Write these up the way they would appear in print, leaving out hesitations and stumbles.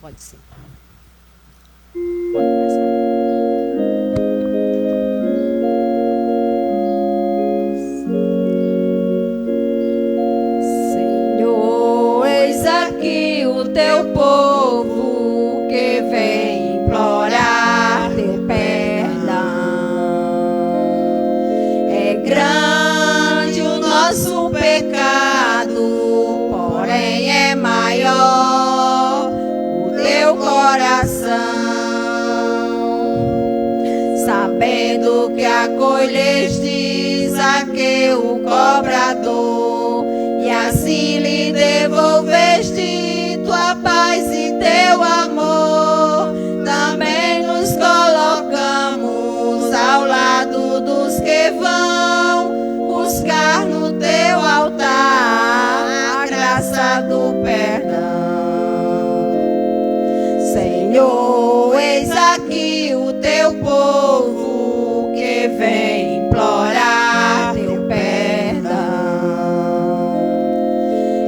Pode ser. Pode começar. Senhor, eis aqui o teu povo que vem implorar teu perdão. É grande o nosso pecado, porém é maior o teu coração. Sabendo que acolhestes aquele cobrador e assim lhe devolveste tua paz e teu amor, também nos colocamos ao lado dos que vão buscar no teu altar a graça do perdão. Senhor, eis aqui o teu povo que vem implorar teu perdão.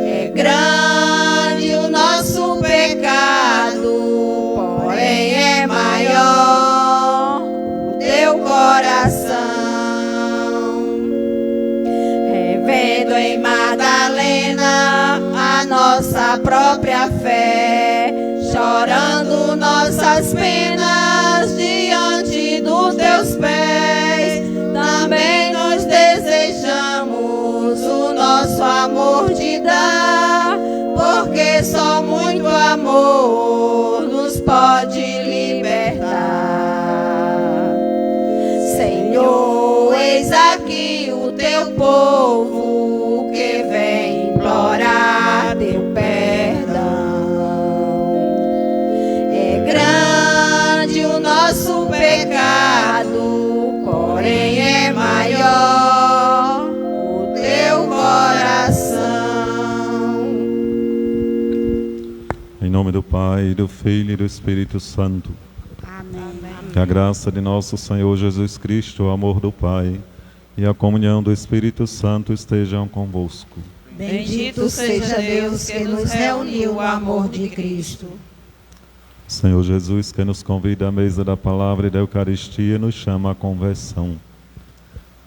É grande o nosso pecado, porém é maior o teu coração. Revendo em Madalena a nossa própria fé, chorando nossas penas diante dos teus pés, também nós desejamos o nosso amor te dar, porque só muito amor nos pode libertar. Senhor, eis aqui o teu povo que vem implorar teu perdão. É grande o nosso pecado, porém é maior o teu coração. Em nome do Pai, do Filho e do Espírito Santo. Amém. Que a graça de nosso Senhor Jesus Cristo, o amor do Pai e a comunhão do Espírito Santo estejam convosco. Bendito seja Deus que nos reuniu o amor de Cristo. Senhor Jesus, que nos convida à mesa da palavra e da Eucaristia, nos chama à conversão.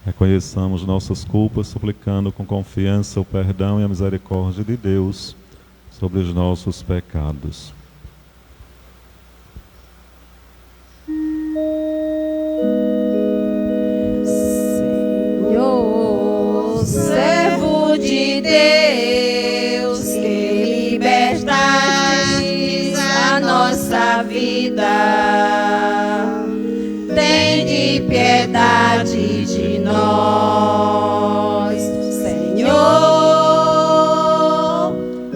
Reconheçamos nossas culpas, suplicando com confiança o perdão e a misericórdia de Deus sobre os nossos pecados. Senhor, servo de Deus, que libertastes a nossa vida, tende piedade de nós. Senhor,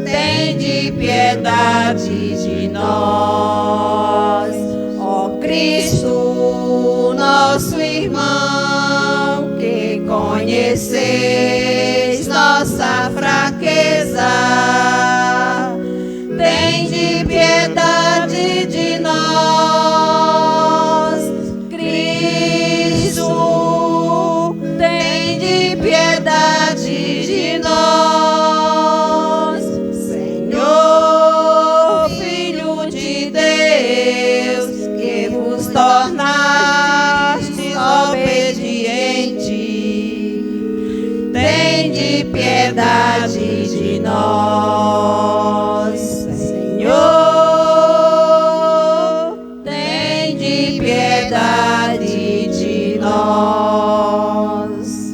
tende piedade de nós. Ó Cristo, nosso irmão, que conheceis nossa fraqueza, tende piedade de nós. Cristo, tende piedade de nós. Senhor, Filho de Deus, que vos tornaste obediente, tende piedade de nós. Senhor, tende piedade de nós.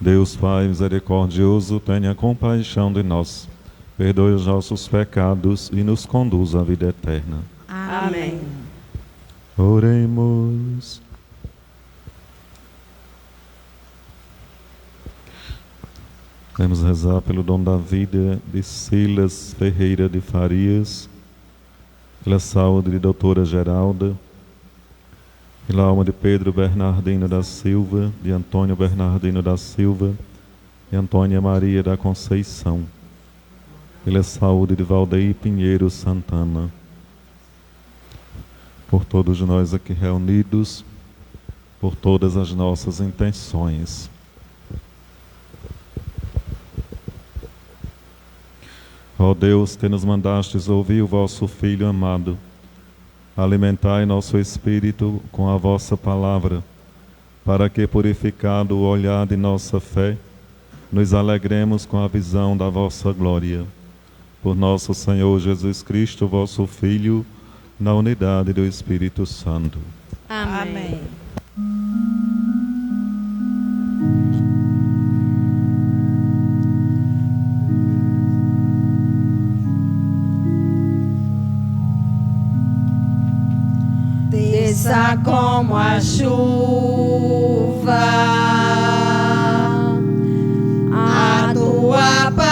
Deus Pai misericordioso, tenha compaixão de nós, perdoe os nossos pecados e nos conduza à vida eterna. Amém. Oremos. Vamos rezar pelo dom da vida de Silas Ferreira de Farias, pela saúde de doutora Geralda, pela alma de Pedro Bernardino da Silva, de Antônio Bernardino da Silva e Antônia Maria da Conceição, pela saúde de Valdeir Pinheiro Santana, por todos nós aqui reunidos, por todas as nossas intenções. Ó Deus, que nos mandastes ouvir o vosso Filho amado, alimentai nosso espírito com a vossa palavra, para que, purificado o olhar de nossa fé, nos alegremos com a visão da vossa glória. Por nosso Senhor Jesus Cristo, vosso Filho, na unidade do Espírito Santo. Amém. Desça como a chuva a tua palavra,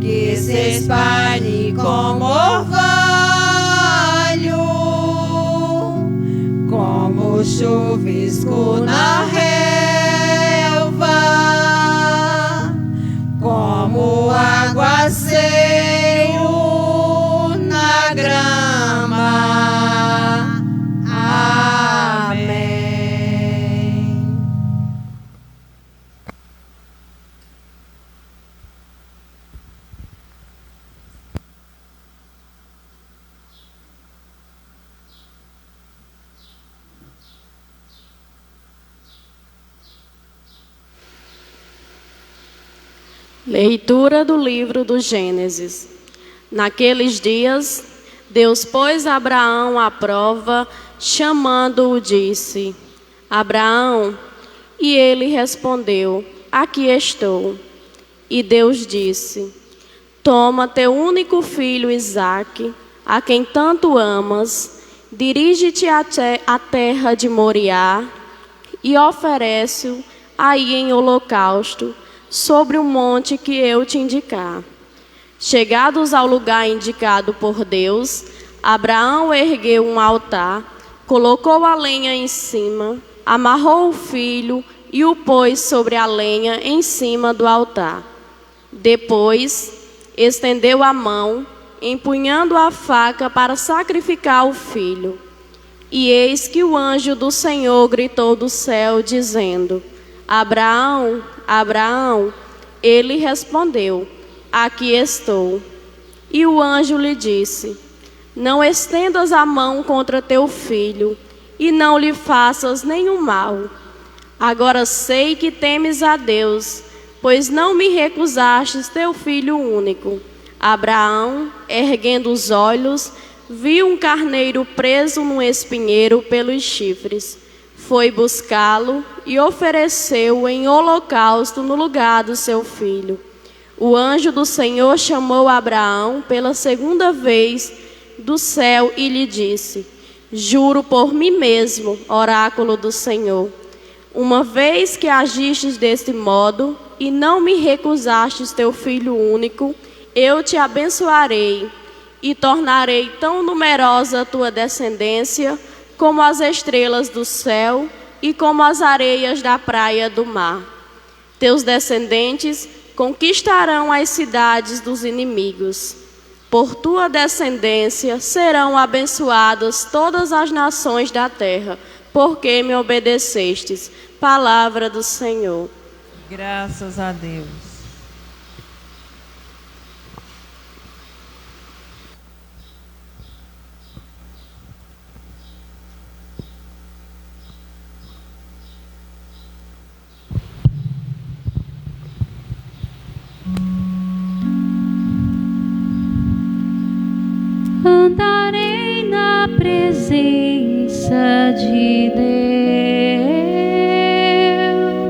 que se espalhe como orvalho, como chuvisco na relva, como aguaceiro na grama. Amém. Leitura do livro do Gênesis. Naqueles dias, Deus pôs Abraão à prova, chamando-o, disse: Abraão, e ele respondeu: Aqui estou. E Deus disse: Toma teu único filho Isaque, a quem tanto amas, dirige-te à terra de Moriá e oferece-o aí em holocausto, sobre o monte que eu te indicar. Chegados ao lugar indicado por Deus, Abraão ergueu um altar, colocou a lenha em cima, amarrou o filho e o pôs sobre a lenha em cima do altar. Depois, estendeu a mão, empunhando a faca para sacrificar o filho. E eis que o anjo do Senhor gritou do céu, dizendo: Abraão, Abraão. Ele respondeu: Aqui estou. E o anjo lhe disse: Não estendas a mão contra teu filho, e não lhe faças nenhum mal. Agora sei que temes a Deus, pois não me recusastes teu filho único. Abraão, erguendo os olhos, viu um carneiro preso num espinheiro pelos chifres. Foi buscá-lo e ofereceu-o em holocausto no lugar do seu filho. O anjo do Senhor chamou Abraão pela segunda vez do céu e lhe disse: Juro por mim mesmo, oráculo do Senhor, uma vez que agistes deste modo e não me recusastes teu filho único, eu te abençoarei e tornarei tão numerosa a tua descendência como as estrelas do céu e como as areias da praia do mar. Teus descendentes conquistarão as cidades dos inimigos. Por tua descendência serão abençoadas todas as nações da terra, porque me obedecestes. Palavra do Senhor. Graças a Deus. Andarei na presença de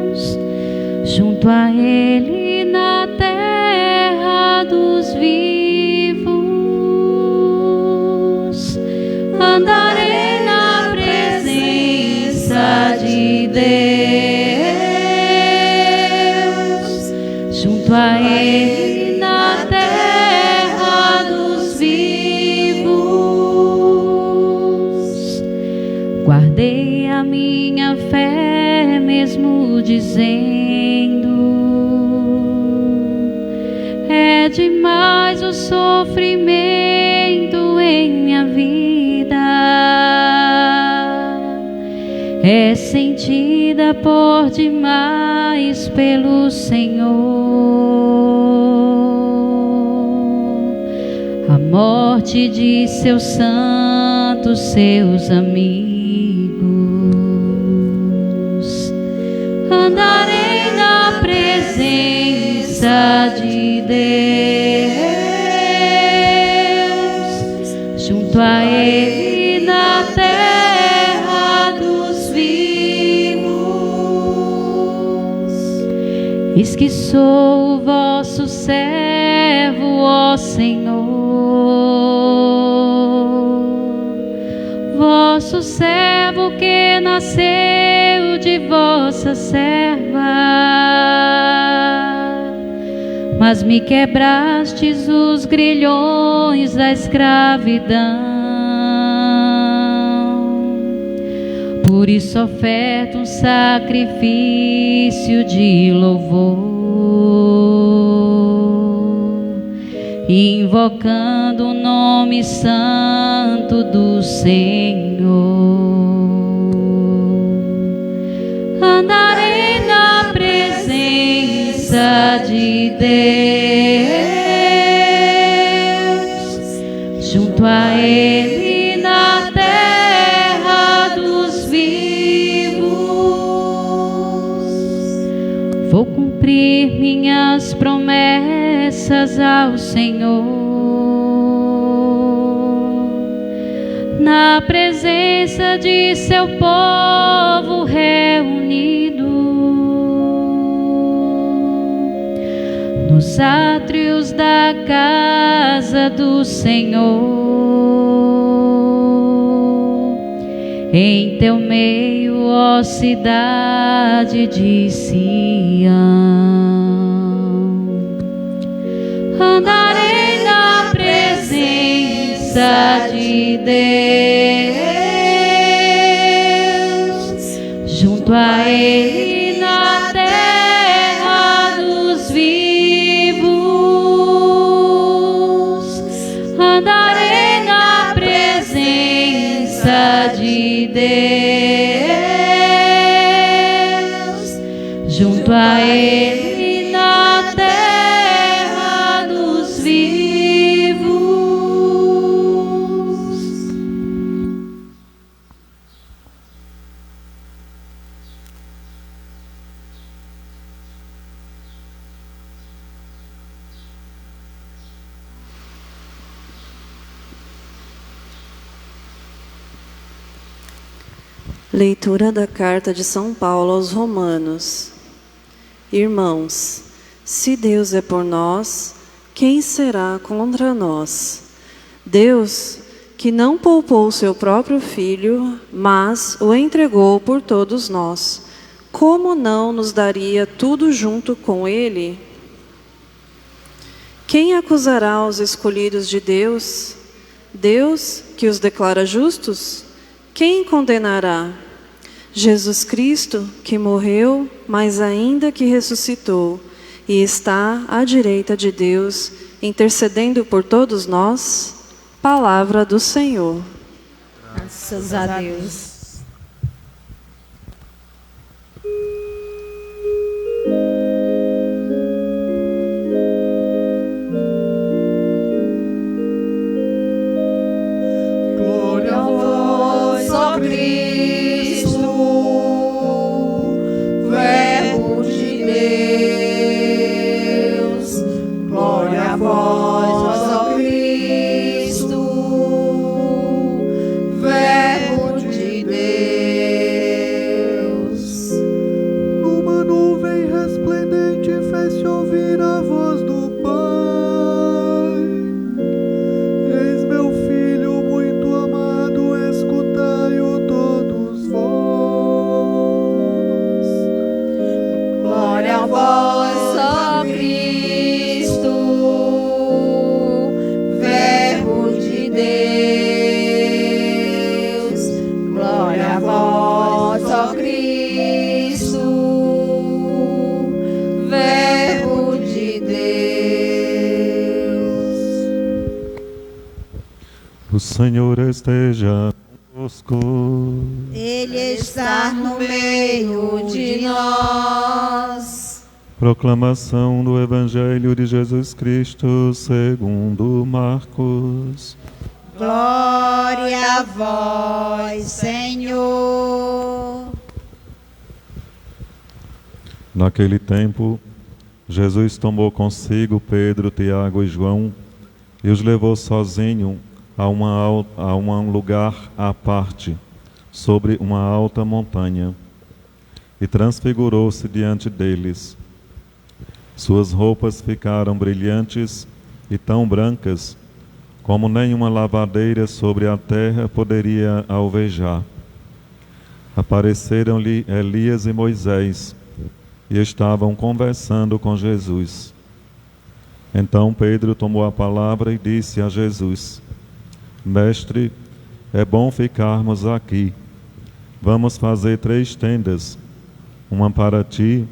Deus, junto a Ele na terra dos vivos. Andarei na presença de Deus, junto a Ele na terra dos vivos. Guardei a minha fé, mesmo dizendo: é demais o sofrimento em minha vida. é sentida por demais pelo Senhor. A morte de seus santos, seus amigos. Andarei na presença de Deus, junto a Ele na terra dos vivos. Eis que sou o vosso servo, ó Senhor, vosso servo que nasceu de vossa serva, mas me quebrastes os grilhões da escravidão. Por isso oferto um sacrifício de louvor, invocando o nome santo do Senhor. Andarei na presença de Deus, junto a Ele na terra dos vivos. Vou cumprir minhas promessas ao Senhor, na presença de seu povo reunido, nos átrios da casa do Senhor. Em teu meio, ó cidade de Sião, andarei na presença de Deus, junto a Ele na terra dos vivos. Andarei na presença de Deus, junto a Ele na terra dos vivos. Leitura da Carta de São Paulo aos Romanos. Irmãos, se Deus é por nós, quem será contra nós? Deus, que não poupou seu próprio Filho, mas o entregou por todos nós, como não nos daria tudo junto com Ele? Quem acusará os escolhidos de Deus? Deus, que os declara justos? Quem condenará? Jesus Cristo, que morreu, mas ainda que ressuscitou, e está à direita de Deus, intercedendo por todos nós. Palavra do Senhor. Graças a Deus. Glória a vós, ó Cristo, Verbo de Deus. Glória a vós, ó Cristo, Verbo de Deus. Numa nuvem resplendente fez-se ouvir a voz do Pai. Eis meu Filho muito amado, escutai-o todos vós. Glória a vós, ó Cristo, Verbo de Deus. Glória a vós, ó Cristo, Verbo de Deus. O Senhor esteja convosco. Ele estar no meio de nós. Proclamação do Evangelho de Jesus Cristo segundo Marcos. Glória a vós, Senhor. Naquele tempo, Jesus tomou consigo Pedro, Tiago e João e os levou sozinho a um lugar à parte, sobre uma alta montanha, e transfigurou-se diante deles. Suas roupas ficaram brilhantes e tão brancas como nenhuma lavadeira sobre a terra poderia alvejar. Apareceram-lhe Elias e Moisés e estavam conversando com Jesus. Então Pedro tomou a palavra e disse a Jesus: Mestre, é bom ficarmos aqui. Vamos fazer 3 tendas, uma para ti,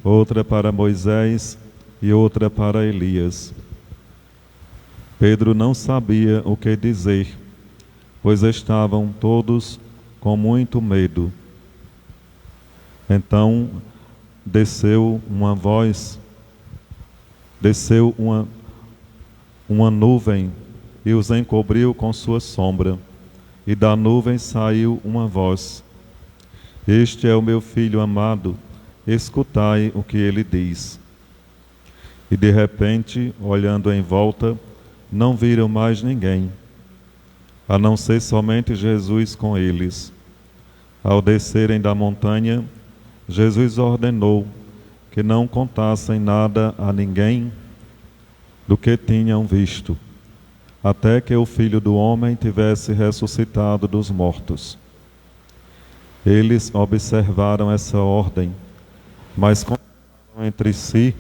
outra para Moisés e outra para Elias. Pedro não sabia o que dizer, pois estavam todos com muito medo. Então desceu uma nuvem e os encobriu com sua sombra, e da nuvem saiu uma voz: Este é o meu filho amado, escutai o que ele diz. E de repente, olhando em volta, não viram mais ninguém, a não ser somente Jesus com eles. Ao descerem da montanha, Jesus ordenou que não contassem nada a ninguém do que tinham visto, até que o Filho do Homem tivesse ressuscitado dos mortos. Eles observaram essa ordem, mas conversaram entre si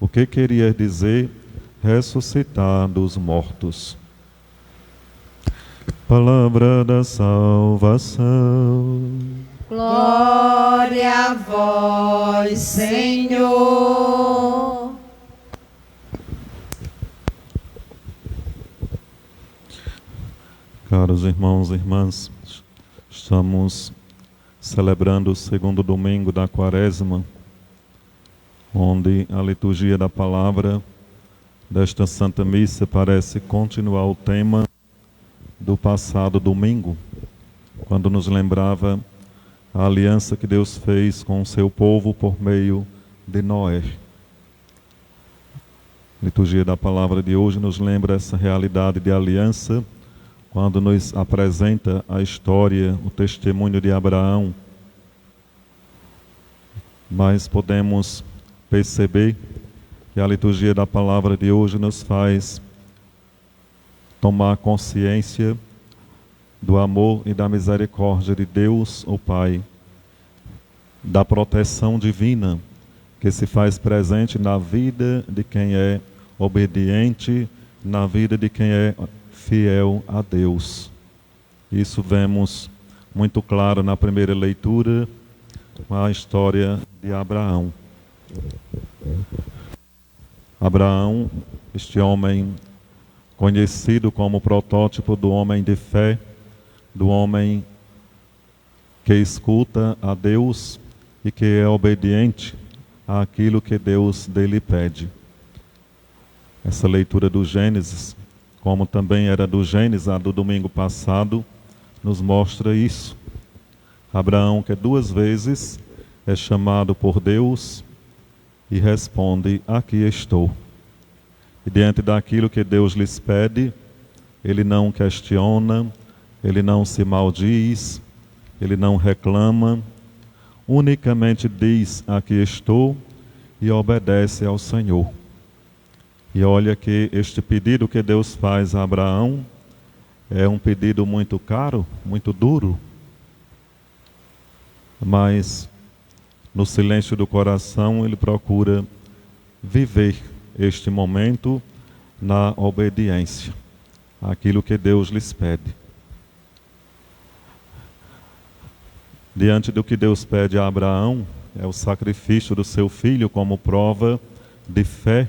o que queria dizer ressuscitar dos mortos. Palavra da salvação. Glória a vós, Senhor. Caros irmãos e irmãs, estamos celebrando o segundo domingo da Quaresma, onde a liturgia da palavra desta Santa Missa parece continuar o tema do passado domingo, quando nos lembrava a aliança que Deus fez com o seu povo por meio de Noé. A liturgia da palavra de hoje nos lembra essa realidade de aliança, quando nos apresenta a história, o testemunho de Abraão. Mas podemos perceber que a liturgia da palavra de hoje nos faz tomar consciência do amor e da misericórdia de Deus, o Pai, da proteção divina que se faz presente na vida de quem é obediente, na vida de quem é fiel a Deus. Isso vemos muito claro na primeira leitura, com a história de Abraão. Abraão, este homem conhecido como protótipo do homem de fé, do homem que escuta a Deus e que é obediente àquilo que Deus dele pede. Essa leitura do Gênesis, como também era do Gênesis, a do domingo passado, nos mostra isso. Abraão, que 2 vezes é chamado por Deus e responde: aqui estou. E diante daquilo que Deus lhes pede, ele não questiona, ele não se maldiz, ele não reclama, unicamente diz: aqui estou, e obedece ao Senhor. E olha que este pedido que Deus faz a Abraão é um pedido muito caro, muito duro, mas no silêncio do coração ele procura viver este momento na obediência àquilo que Deus lhes pede. Diante do que Deus pede a Abraão, é o sacrifício do seu filho como prova de fé,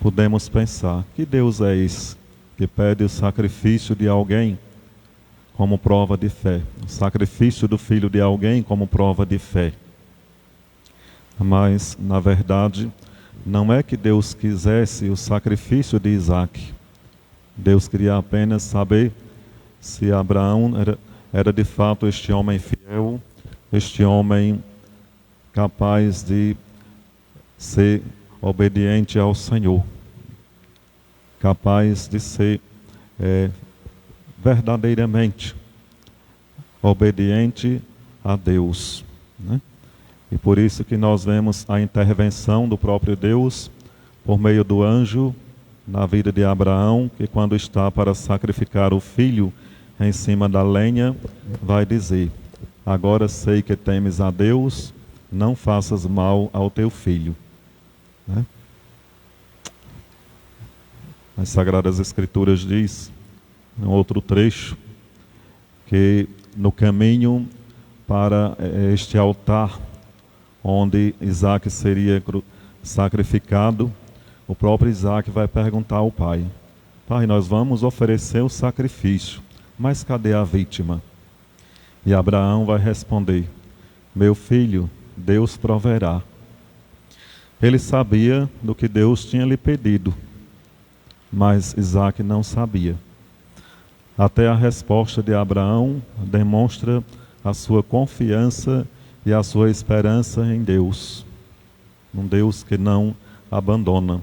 podemos pensar: que Deus é esse que pede o sacrifício de alguém como prova de fé. O sacrifício do filho de alguém como prova de fé. Mas, na verdade, não é que Deus quisesse o sacrifício de Isaque. Deus queria apenas saber se Abraão era de fato este homem fiel, este homem capaz de ser obediente ao Senhor, capaz de ser verdadeiramente obediente a Deus, né? E por isso que nós vemos a intervenção do próprio Deus por meio do anjo na vida de Abraão, que quando está para sacrificar o filho em cima da lenha, vai dizer: agora sei que temes a Deus, não faças mal ao teu filho, né? As Sagradas Escrituras diz, em outro trecho, que no caminho para este altar, onde Isaque seria sacrificado, o próprio Isaque vai perguntar ao pai: pai, nós vamos oferecer o sacrifício, mas cadê a vítima? E Abraão vai responder: meu filho, Deus proverá. Ele sabia do que Deus tinha lhe pedido, mas Isaque não sabia. Até a resposta de Abraão demonstra a sua confiança e a sua esperança em Deus, um Deus que não abandona.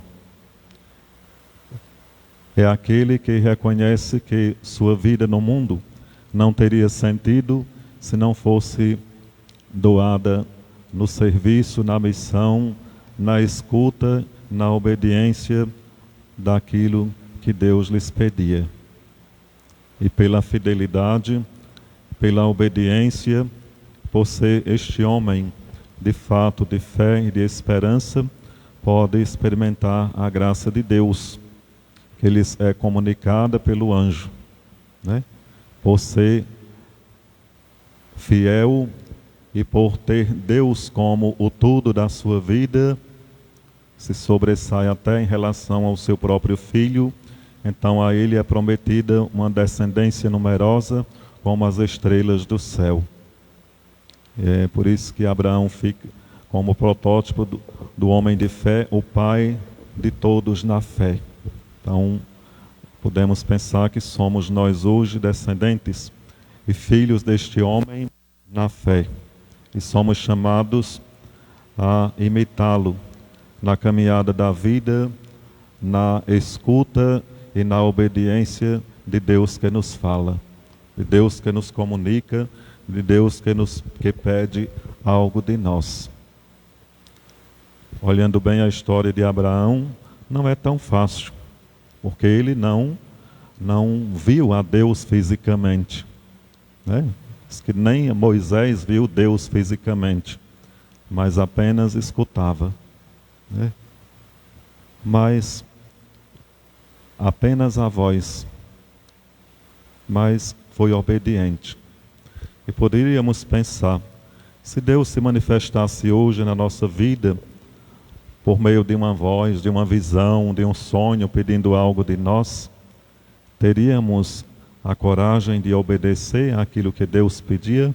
É aquele que reconhece que sua vida no mundo não teria sentido se não fosse doada no serviço, na missão, na escuta, na obediência daquilo que Deus lhes pedia. E pela fidelidade, pela obediência, por ser este homem de fato de fé e de esperança, pode experimentar a graça de Deus, que lhes é comunicada pelo anjo, né? Por ser fiel e por ter Deus como o tudo da sua vida, se sobressai até em relação ao seu próprio filho, então a ele é prometida uma descendência numerosa como as estrelas do céu. É por isso que Abraão fica como protótipo do homem de fé, o pai de todos na fé. Então, podemos pensar que somos nós hoje descendentes e filhos deste homem na fé. E somos chamados a imitá-lo na caminhada da vida, na escuta e na obediência de Deus que nos fala, de Deus que nos comunica, de Deus que pede algo de nós. Olhando bem a história de Abraão, não é tão fácil, porque ele não viu a Deus fisicamente, né? Diz que nem Moisés viu Deus fisicamente, mas apenas escutava, né? Mas apenas a voz, mas foi obediente. E poderíamos pensar, se Deus se manifestasse hoje na nossa vida, por meio de uma voz, de uma visão, de um sonho, pedindo algo de nós, teríamos a coragem de obedecer àquilo que Deus pedia?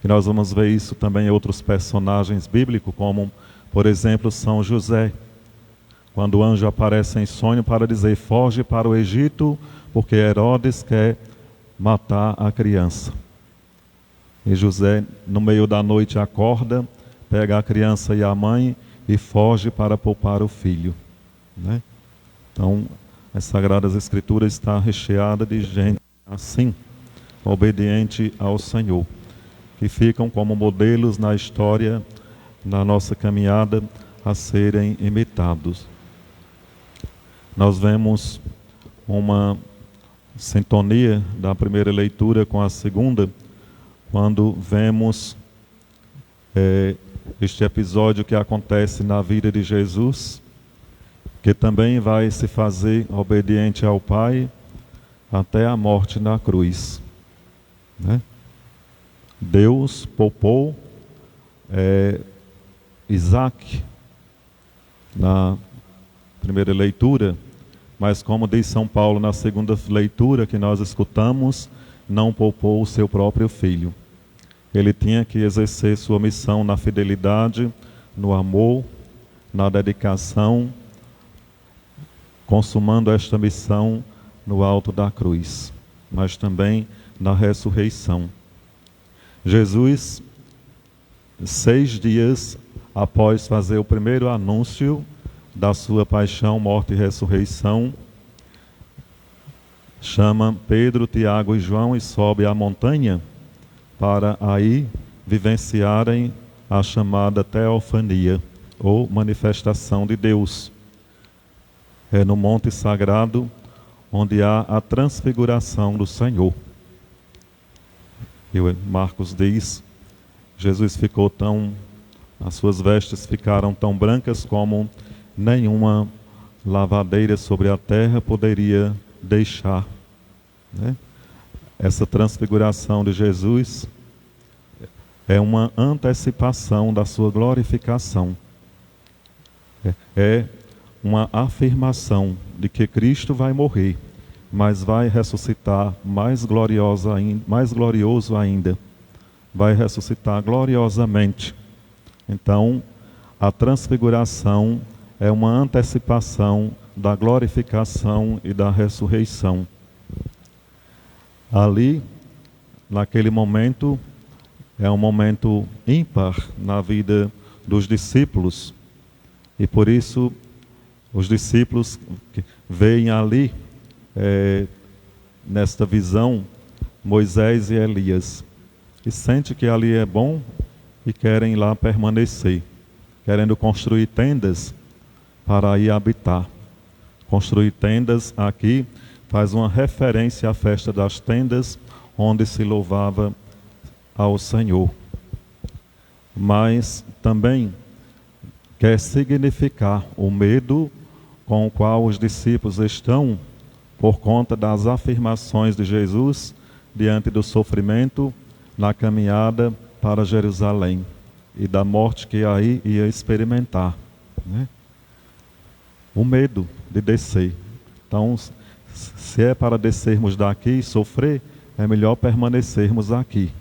E nós vamos ver isso também em outros personagens bíblicos, como, por exemplo, São José. Quando o anjo aparece em sonho para dizer: foge para o Egito, porque Herodes quer matar a criança. E José, no meio da noite, acorda, pega a criança e a mãe e foge para poupar o filho, né? Então, as Sagradas Escrituras está recheada de gente assim, obediente ao Senhor, que ficam como modelos na história, na nossa caminhada, a serem imitados. Nós vemos uma sintonia da primeira leitura com a segunda, quando vemos este episódio que acontece na vida de Jesus, que também vai se fazer obediente ao Pai até a morte na cruz, né? Deus poupou Isaque na primeira leitura, mas como diz São Paulo na segunda leitura que nós escutamos, não poupou o seu próprio filho. Ele tinha que exercer sua missão na fidelidade, no amor, na dedicação, consumando esta missão no alto da cruz, mas também na ressurreição. Jesus, 6 dias após fazer o primeiro anúncio da sua paixão, morte e ressurreição, chama Pedro, Tiago e João e sobe à montanha para aí vivenciarem a chamada teofania, ou manifestação de Deus. É no Monte Sagrado onde há a transfiguração do Senhor. E Marcos diz, Jesus ficou as suas vestes ficaram tão brancas como nenhuma lavadeira sobre a terra poderia deixar. Né? Essa transfiguração de Jesus é uma antecipação da sua glorificação. É uma afirmação de que Cristo vai morrer, mas vai ressuscitar mais glorioso ainda. Vai ressuscitar gloriosamente. Então, a transfiguração é uma antecipação da glorificação e da ressurreição. Ali, naquele momento, é um momento ímpar na vida dos discípulos. E por isso, os discípulos veem ali, nesta visão, Moisés e Elias. E sentem que ali é bom e querem lá permanecer, querendo construir tendas para aí habitar. Construir tendas aqui faz uma referência à festa das tendas, onde se louvava ao Senhor. Mas também quer significar o medo com o qual os discípulos estão por conta das afirmações de Jesus diante do sofrimento na caminhada para Jerusalém e da morte que aí ia experimentar, né? O medo de descer. Então, se é para descermos daqui e sofrer, é melhor permanecermos aqui.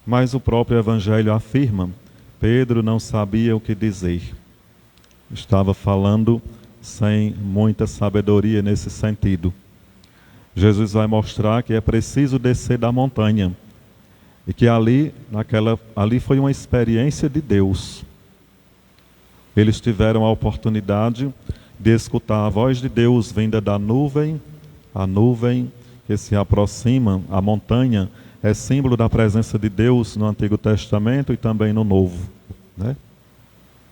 Mas o próprio Evangelho afirma, Pedro não sabia o que dizer. Estava falando sem muita sabedoria nesse sentido. Jesus vai mostrar que é preciso descer da montanha. E que ali foi uma experiência de Deus. Eles tiveram a oportunidade de escutar a voz de Deus vinda da nuvem, a nuvem que se aproxima, a montanha, é símbolo da presença de Deus no Antigo Testamento e também no Novo, né?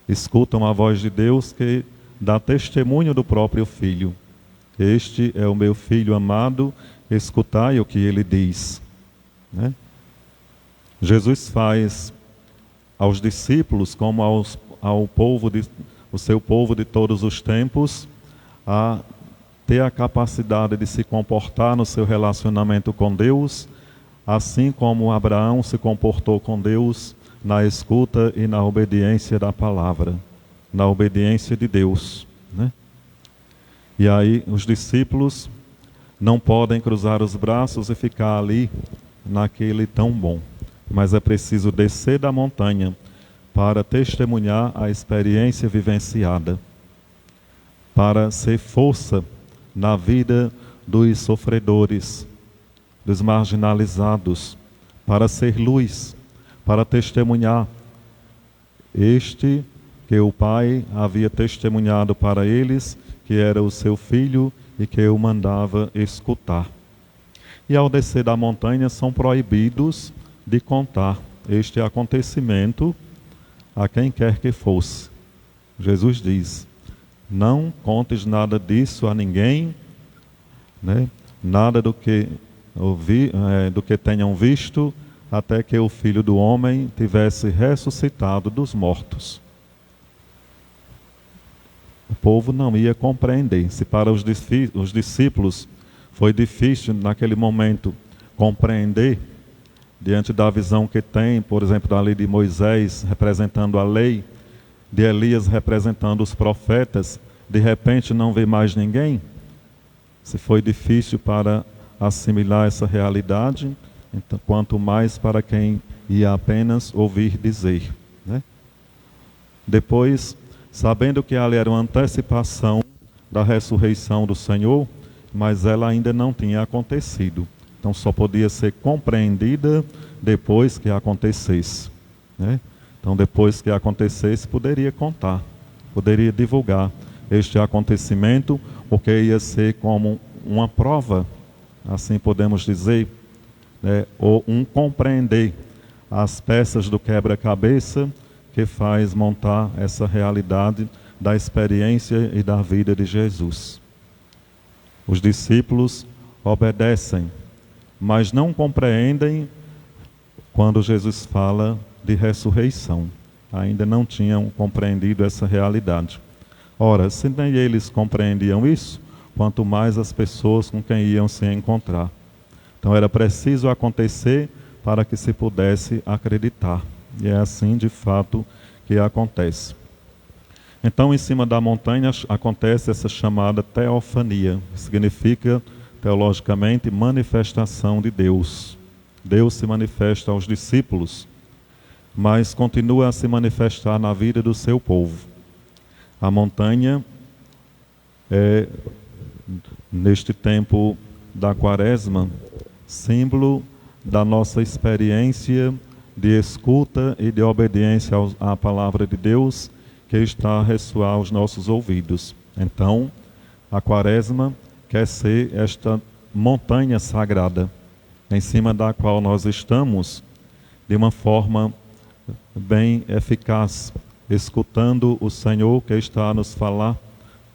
Escutam a voz de Deus que dá testemunho do próprio Filho. Este é o meu Filho amado, escutai o que ele diz, né? Jesus faz aos discípulos, como ao povo o seu povo de todos os tempos, a ter a capacidade de se comportar no seu relacionamento com Deus, assim como Abraão se comportou com Deus na escuta e na obediência da palavra, na obediência de Deus, né? E aí os discípulos não podem cruzar os braços e ficar ali naquele tão bom, mas é preciso descer da montanha para testemunhar a experiência vivenciada, para ser força na vida dos sofredores, dos marginalizados, para ser luz, para testemunhar este que o Pai havia testemunhado para eles, que era o seu Filho e que o mandava escutar. E ao descer da montanha são proibidos de contar este acontecimento a quem quer que fosse. Jesus diz, não contes nada disso a ninguém, né? Nada do que tenham visto, até que o Filho do Homem tivesse ressuscitado dos mortos. O povo não ia compreender. Se para os discípulos foi difícil naquele momento compreender, diante da visão que tem, por exemplo, da lei de Moisés representando a lei, de Elias representando os profetas, de repente não vê mais ninguém. Se foi difícil para assimilar essa realidade, então, quanto mais para quem ia apenas ouvir dizer, né? Depois, sabendo que ali era uma antecipação da ressurreição do Senhor, mas ela ainda não tinha acontecido. Então só podia ser compreendida depois que acontecesse, né? Então depois que acontecesse, poderia contar, poderia divulgar este acontecimento, porque ia ser como uma prova, assim podemos dizer, né? Ou um compreender as peças do quebra-cabeça que faz montar essa realidade da experiência e da vida de Jesus. Os discípulos obedecem, mas não compreendem quando Jesus fala de ressurreição. Ainda não tinham compreendido essa realidade. Ora, se nem eles compreendiam isso, quanto mais as pessoas com quem iam se encontrar. Então era preciso acontecer para que se pudesse acreditar. E é assim, de fato, que acontece. Então, em cima da montanha acontece essa chamada teofania, que significa, teologicamente, manifestação de Deus. Deus se manifesta aos discípulos, mas continua a se manifestar na vida do seu povo. A montanha é, neste tempo da Quaresma, símbolo da nossa experiência de escuta e de obediência à palavra de Deus, que está a ressoar aos nossos ouvidos. Então, a Quaresma quer ser esta montanha sagrada, em cima da qual nós estamos, de uma forma bem eficaz, escutando o Senhor que está a nos falar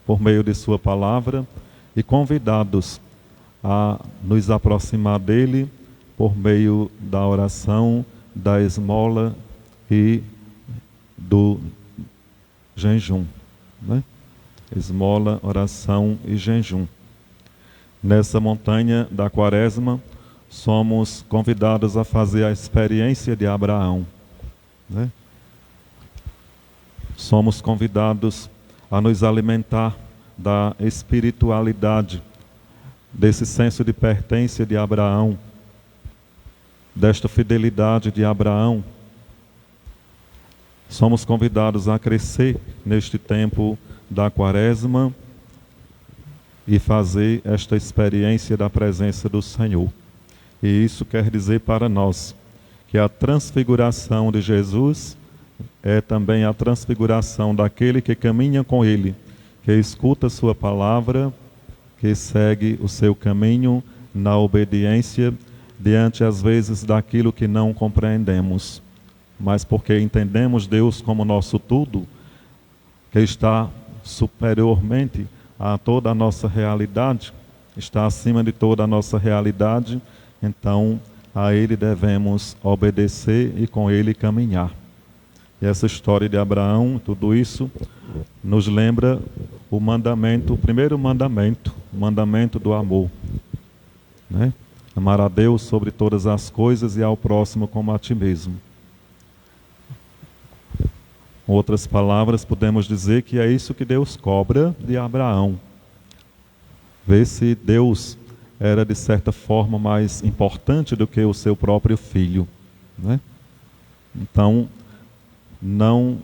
por meio de sua palavra e convidados a nos aproximar dele por meio da oração, da esmola e do jejum, né? Esmola, oração e jejum. Nessa montanha da Quaresma, somos convidados a fazer a experiência de Abraão, né? Somos convidados a nos alimentar da espiritualidade, desse senso de pertença de Abraão, desta fidelidade de Abraão. Somos convidados a crescer neste tempo da Quaresma e fazer esta experiência da presença do Senhor. E isso quer dizer para nós que a transfiguração de Jesus é também a transfiguração daquele que caminha com Ele, que escuta sua palavra, que segue o seu caminho na obediência diante, às vezes, daquilo que não compreendemos. Mas porque entendemos Deus como nosso tudo, que está superiormente a toda a nossa realidade, está acima de toda a nossa realidade, então a Ele devemos obedecer e com Ele caminhar. E essa história de Abraão, tudo isso, nos lembra o mandamento, o primeiro mandamento, o mandamento do amor, né? Amar a Deus sobre todas as coisas e ao próximo como a ti mesmo. Com outras palavras, podemos dizer que é isso que Deus cobra de Abraão. Vê se Deus era, de certa forma, mais importante do que o seu próprio filho, né? Então, não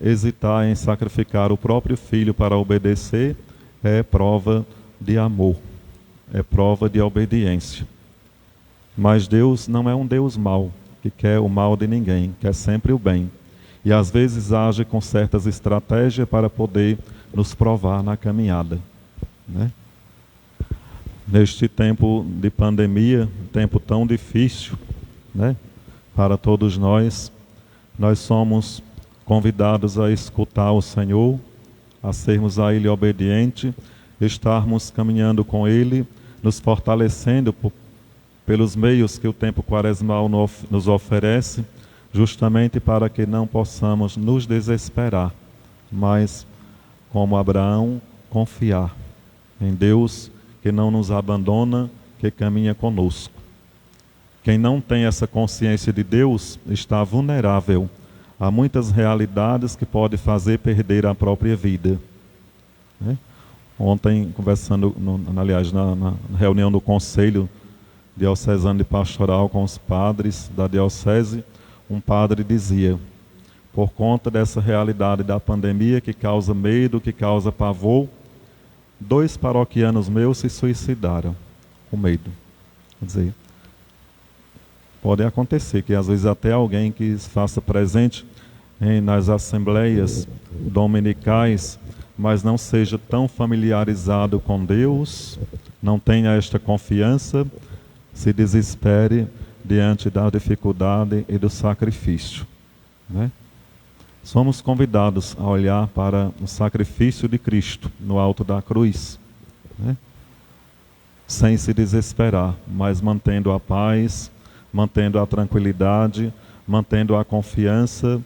hesitar em sacrificar o próprio filho para obedecer é prova de amor, é prova de obediência. Mas Deus não é um Deus mau, que quer o mal de ninguém, quer sempre o bem. E às vezes age com certas estratégias para poder nos provar na caminhada, né? Neste tempo de pandemia, um tempo tão difícil, né, para todos nós, nós somos convidados a escutar o Senhor, a sermos a Ele obedientes, estarmos caminhando com Ele, nos fortalecendo pelos meios que o tempo quaresmal nos oferece, justamente para que não possamos nos desesperar, mas, como Abraão, confiar em Deus que não nos abandona, que caminha conosco. Quem não tem essa consciência de Deus está vulnerável a muitas realidades que pode fazer perder a própria vida, né? Ontem, conversando, aliás, na reunião do Conselho diocesano de pastoral com os padres da diocese, um padre dizia: por conta dessa realidade da pandemia que causa medo, que causa pavor, 2 paroquianos meus se suicidaram com medo. Quer dizer, pode acontecer que às vezes até alguém que se faça presente nas assembleias dominicais, mas não seja tão familiarizado com Deus, não tenha esta confiança, se desespere diante da dificuldade e do sacrifício, né? Somos convidados a olhar para o sacrifício de Cristo no alto da cruz, né? Sem se desesperar, mas mantendo a paz, mantendo a tranquilidade, mantendo a confiança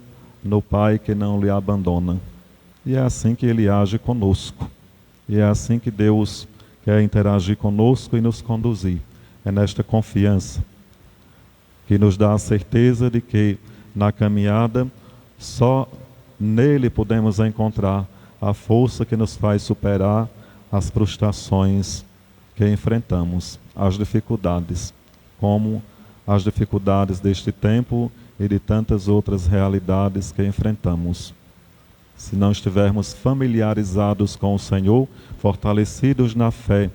no Pai que não lhe abandona. E é assim que Ele age conosco. E é assim que Deus quer interagir conosco e nos conduzir. É nesta confiança que nos dá a certeza de que na caminhada só nele podemos encontrar a força que nos faz superar as frustrações que enfrentamos, as dificuldades, como as dificuldades deste tempo e de tantas outras realidades que enfrentamos. Se não estivermos familiarizados com o Senhor, fortalecidos na fé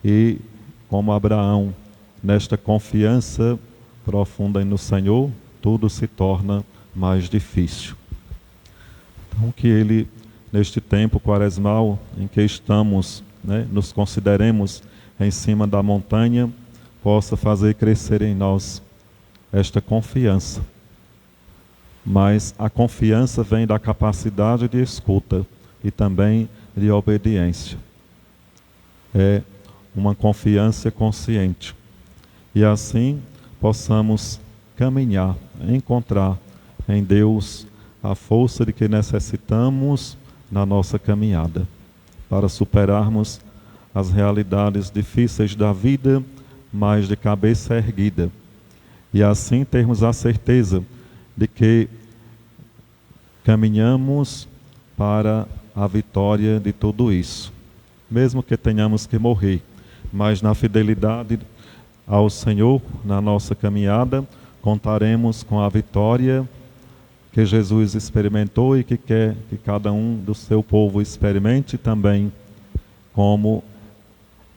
e, como Abraão, nesta confiança profunda no Senhor, tudo se torna mais difícil. Então, que Ele, neste tempo quaresmal em que estamos, né, nos consideremos em cima da montanha, possa fazer crescer em nós esta confiança. Mas a confiança vem da capacidade de escuta e também de obediência. É uma confiança consciente. E assim possamos caminhar, encontrar em Deus a força de que necessitamos na nossa caminhada, para superarmos as realidades difíceis da vida, mas de cabeça erguida. E assim termos a certeza de que caminhamos para a vitória de tudo isso. Mesmo que tenhamos que morrer, mas na fidelidade ao Senhor, na nossa caminhada, contaremos com a vitória que Jesus experimentou e que quer que cada um do seu povo experimente também, como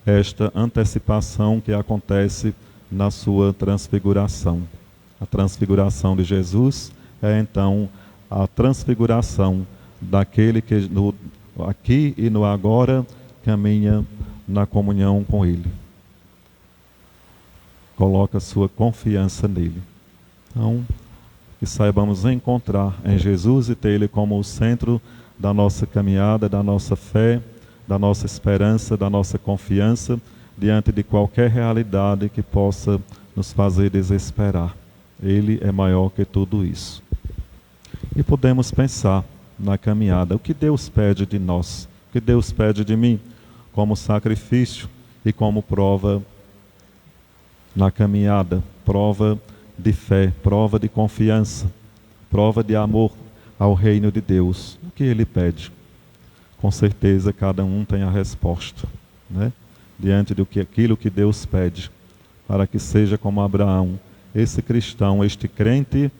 esta antecipação que acontece na sua transfiguração. A transfiguração de Jesus é então a transfiguração daquele que no aqui e no agora caminha na comunhão com Ele. Coloca sua confiança nele. Então, que saibamos encontrar em Jesus e ter Ele como o centro da nossa caminhada, da nossa fé, da nossa esperança, da nossa confiança, diante de qualquer realidade que possa nos fazer desesperar. Ele é maior que tudo isso. E podemos pensar na caminhada, o que Deus pede de nós, o que Deus pede de mim, como sacrifício e como prova na caminhada, prova de fé, prova de confiança, prova de amor ao reino de Deus. O que Ele pede? Com certeza cada um tem a resposta, né? Diante do que aquilo que Deus pede, para que seja como Abraão, esse cristão, este crente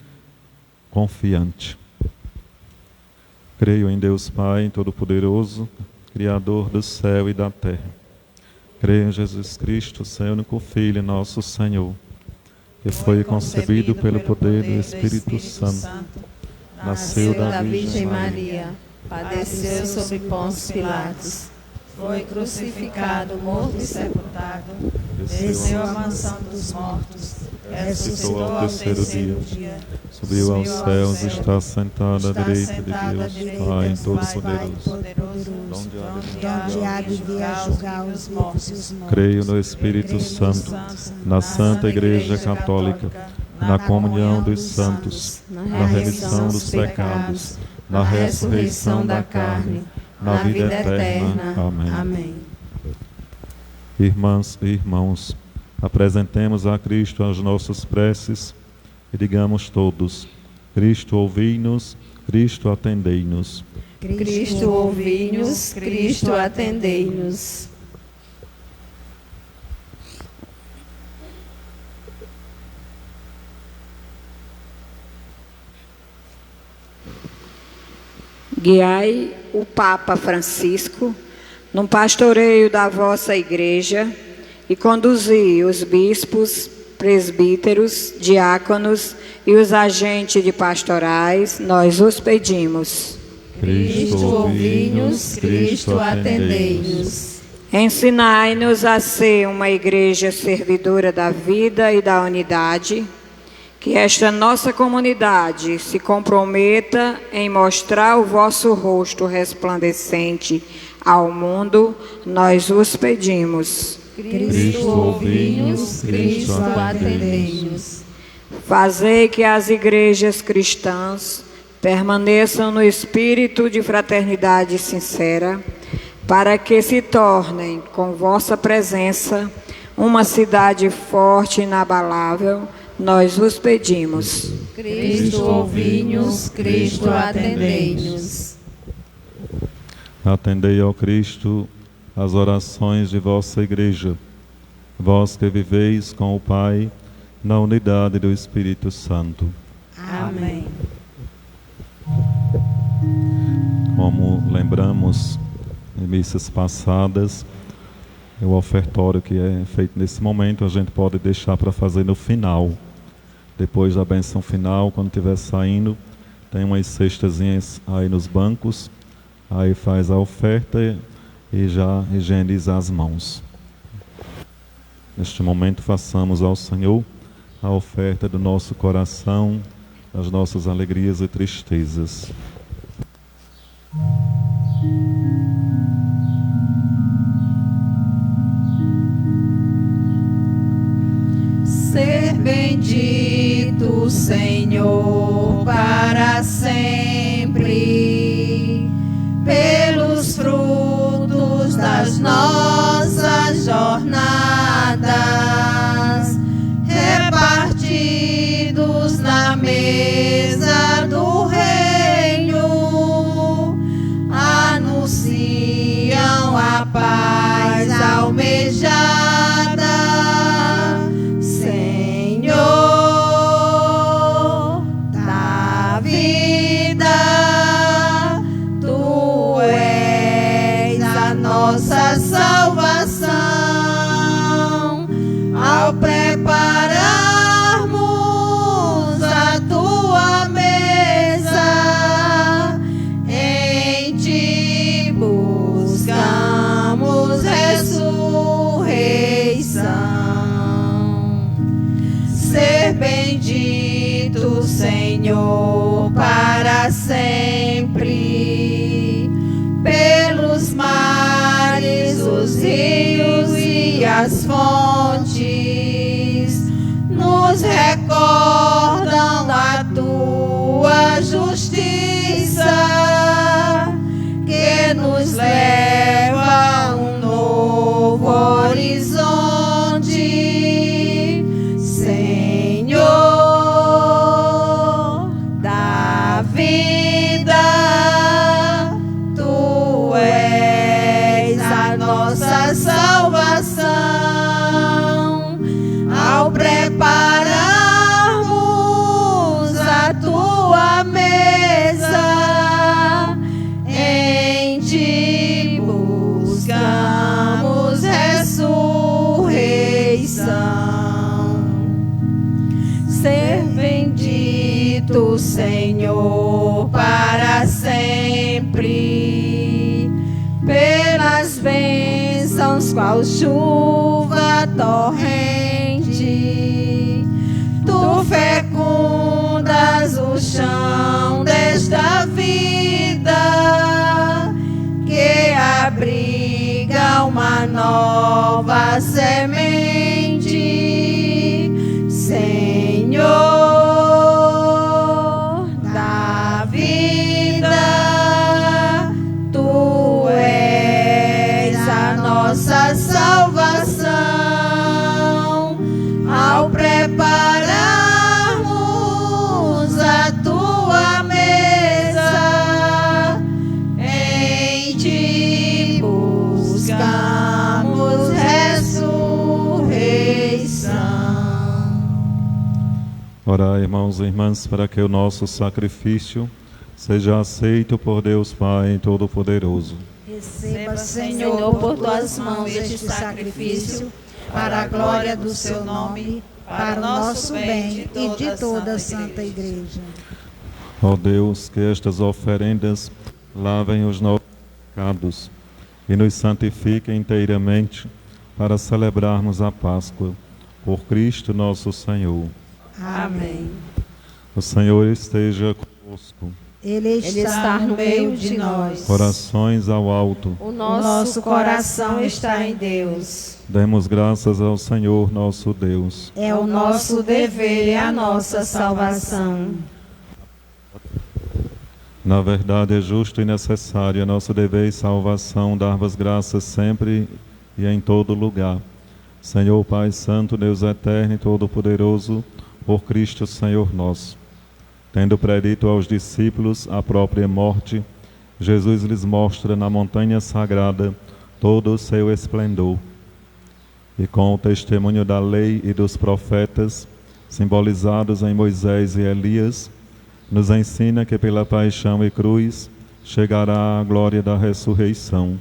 confiante. Creio em Deus Pai Todo-Poderoso, Criador do céu e da terra. Creio em Jesus Cristo, seu único Filho, nosso Senhor, que foi concebido pelo poder do Espírito Santo, nasceu da Virgem Maria, padeceu sob Pôncio Pilatos, foi crucificado, morto e sepultado, desceu à mansão dos mortos, ressuscitou ao terceiro dia, subiu aos céus e está sentado à direita de Deus, Pai Todo-Poderoso, onde há de vir a julgar os vivos e os mortos. Creio no Espírito Santo, na Santa Igreja Católica, na comunhão dos santos, na remissão dos pecados, na ressurreição da carne, na vida eterna. Amém. Irmãs e irmãos, apresentemos a Cristo as nossas preces e digamos todos: Cristo, ouvi-nos, Cristo, atendei-nos. Cristo, ouvi-nos, Cristo, atendei-nos. Guiai o Papa Francisco no pastoreio da vossa Igreja e conduzi os bispos, presbíteros, diáconos e os agentes de pastorais, nós os pedimos. Cristo, ouvi-nos, Cristo, atendei-nos. Ensinai-nos a ser uma igreja servidora da vida e da unidade, que esta nossa comunidade se comprometa em mostrar o vosso rosto resplandecente ao mundo, nós os pedimos. Cristo, ouvi-nos, Cristo, atendei-nos. Fazei que as igrejas cristãs permaneçam no espírito de fraternidade sincera, para que se tornem, com vossa presença, uma cidade forte e inabalável, nós os pedimos. Cristo, ouvi-nos, Cristo, atendei-nos. Atendei ao Cristo as orações de vossa Igreja, vós que viveis com o Pai na unidade do Espírito Santo. Amém. Como lembramos em missas passadas, o ofertório que é feito nesse momento a gente pode deixar para fazer no final. Depois da bênção final, quando estiver saindo, tem umas cestazinhas aí nos bancos, aí faz a oferta e já higieniza as mãos. Neste momento façamos ao Senhor a oferta do nosso coração, das nossas alegrias e tristezas. Ser bendito, Senhor, para sempre, pelos frutos das nossas jornadas, repartidos na mesa do reino, anunciam a paz almejada. Nossa salvação, ao prepararmos a tua mesa, em ti buscamos ressurreição. Ser bendito, Senhor, para sempre, pelos mares, os rios e as fontes, nos recordam a tua justiça, que nos leva a um novo horizonte. Senhor da vida, nossa salvação, ao prepararmos a tua mesa, em ti buscamos ressurreição. Ser bendito, Senhor, para sempre, pelas bênçãos qual chuva torrente, tu fecundas o chão desta vida, que abriga uma nova semente. Senhor da vida, tu és a nossa salvação, ao prepararmos a tua mesa, em ti buscamos ressurreição. Orai, irmãos e irmãs, para que o nosso sacrifício seja aceito por Deus Pai Todo-Poderoso. Receba, Senhor, por tuas mãos este sacrifício, para a glória do seu nome, para o nosso bem e de toda a Santa Igreja. Ó Deus, que estas oferendas lavem os nossos pecados e nos santifiquem inteiramente para celebrarmos a Páscoa. Por Cristo nosso Senhor. Amém. O Senhor esteja convosco. Ele está no meio de nós. Corações ao alto. O nosso coração está em Deus. Demos graças ao Senhor nosso Deus. É o nosso dever e a nossa salvação. Na verdade, é justo e necessário, é nosso dever e salvação dar-vos graças sempre e em todo lugar. Senhor Pai Santo, Deus Eterno e Todo-Poderoso, por Cristo Senhor nosso. Tendo predito aos discípulos a própria morte, Jesus lhes mostra na montanha sagrada todo o seu esplendor. E com o testemunho da lei e dos profetas, simbolizados em Moisés e Elias, nos ensina que pela paixão e cruz chegará a glória da ressurreição.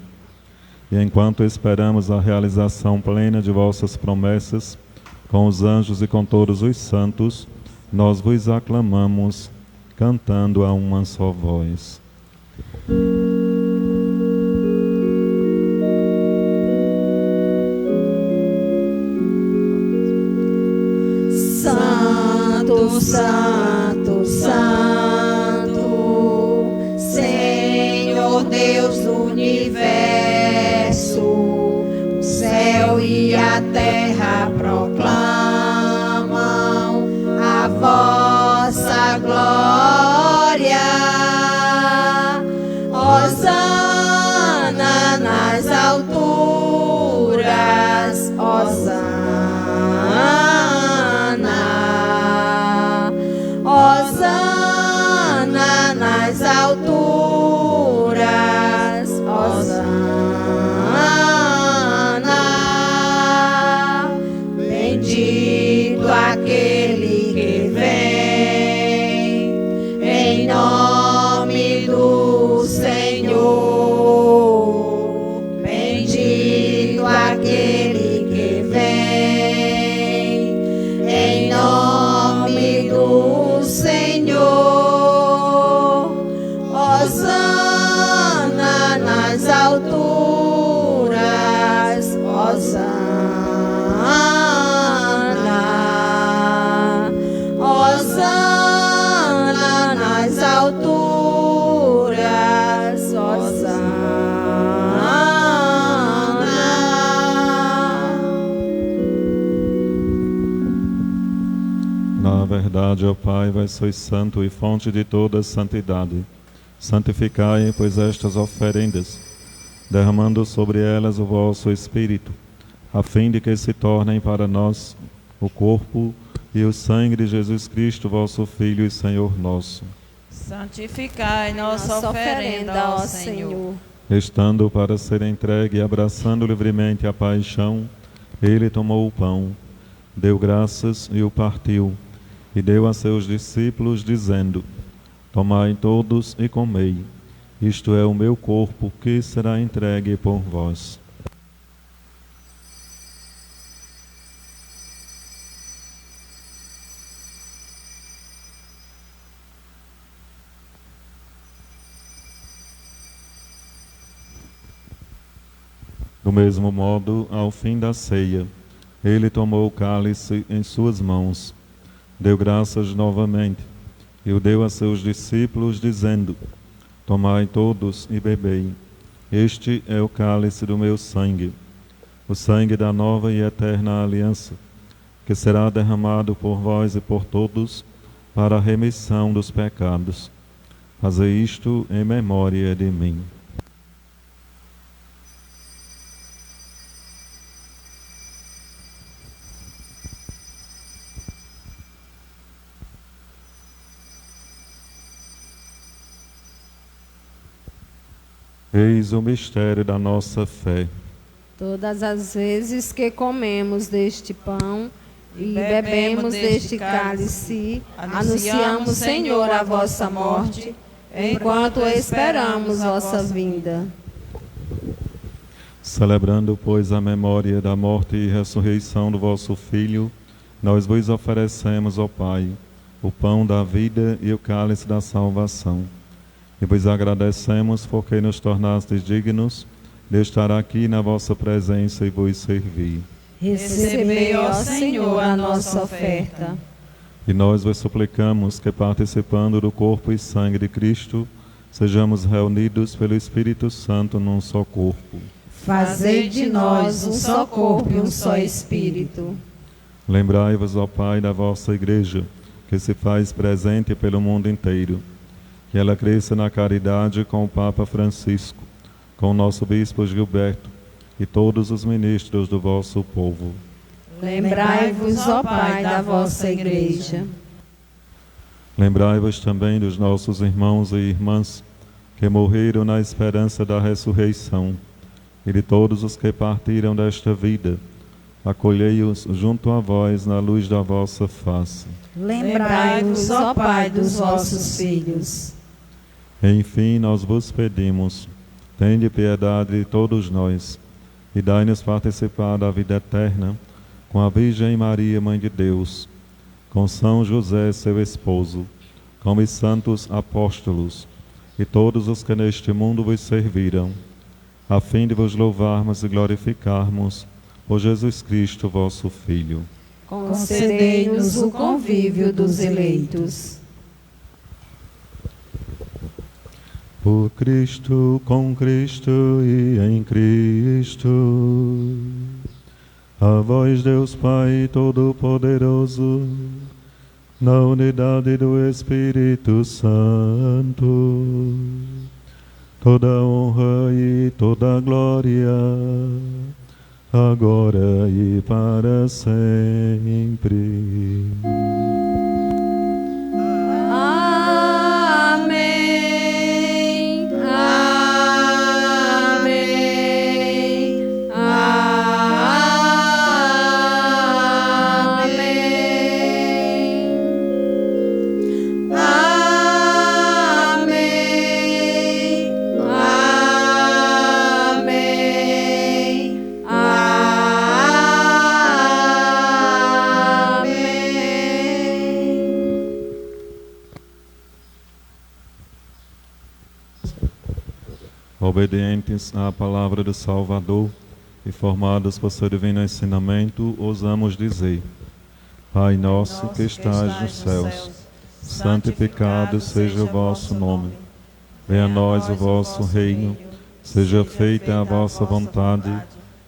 E enquanto esperamos a realização plena de vossas promessas, com os anjos e com todos os santos, nós vos aclamamos, cantando a uma só voz. Santo, Santo, Santo, Senhor Deus do universo, o céu e a terra proclamam a vossa glória. Hosana nas alturas, Hosana, Hosana nas alturas, Hosana. Bendito aquele que vem em nome do Senhor. Bendito aquele que vem em nome do Senhor. Hosana nas alturas, Hosana, Hosana nas alturas, Hosana. Na verdade, ó Pai, vós sois santo e fonte de toda santidade. Santificai, pois, estas oferendas, derramando sobre elas o vosso Espírito, a fim de que se tornem para nós o corpo e o sangue de Jesus Cristo, vosso Filho e Senhor nosso. Santificai nossa oferenda, ó Senhor. Estando para ser entregue e abraçando livremente a paixão, ele tomou o pão, deu graças e o partiu, e deu a seus discípulos, dizendo: Tomai todos e comei, isto é o meu corpo que será entregue por vós. Do mesmo modo, ao fim da ceia, ele tomou o cálice em suas mãos, deu graças novamente, e o deu a seus discípulos, dizendo: Tomai todos e bebei, este é o cálice do meu sangue, o sangue da nova e eterna aliança, que será derramado por vós e por todos para a remissão dos pecados. Fazei isto em memória de mim. Eis o mistério da nossa fé. Todas as vezes que comemos deste pão e bebemos deste cálice, anunciamos, Senhor, a vossa morte, enquanto esperamos vossa vinda. Celebrando, pois, a memória da morte e ressurreição do vosso Filho, nós vos oferecemos, ó Pai, o pão da vida e o cálice da salvação. E vos agradecemos porque nos tornastes dignos de estar aqui na vossa presença e vos servir. Recebei, ó Senhor, a nossa oferta. E nós vos suplicamos que, participando do corpo e sangue de Cristo, sejamos reunidos pelo Espírito Santo num só corpo. Fazei de nós um só corpo e um só Espírito. Lembrai-vos, ó Pai, da vossa Igreja, que se faz presente pelo mundo inteiro. Que ela cresça na caridade com o Papa Francisco, com o nosso Bispo Gilberto e todos os ministros do vosso povo. Lembrai-vos, ó Pai, da vossa Igreja. Lembrai-vos também dos nossos irmãos e irmãs que morreram na esperança da ressurreição, e de todos os que partiram desta vida. Acolhei-os junto a vós na luz da vossa face. Lembrai-vos, ó Pai, dos vossos filhos. Enfim, nós vos pedimos, tende piedade de todos nós, e dai-nos participar da vida eterna, com a Virgem Maria, Mãe de Deus, com São José, seu esposo, com os santos apóstolos, e todos os que neste mundo vos serviram, a fim de vos louvarmos e glorificarmos por Jesus Cristo, vosso Filho. Concedei-nos o convívio dos eleitos. Por Cristo, com Cristo e em Cristo, a vós, Deus Pai Todo-Poderoso, na unidade do Espírito Santo, toda honra e toda glória, agora e para sempre. Amém. Amém. Obedientes à palavra do Salvador e formados por seu divino ensinamento, ousamos dizer: Pai nosso que estais nos céus, santificado seja o vosso nome. Venha a nós o vosso reino, seja feita a vossa vontade,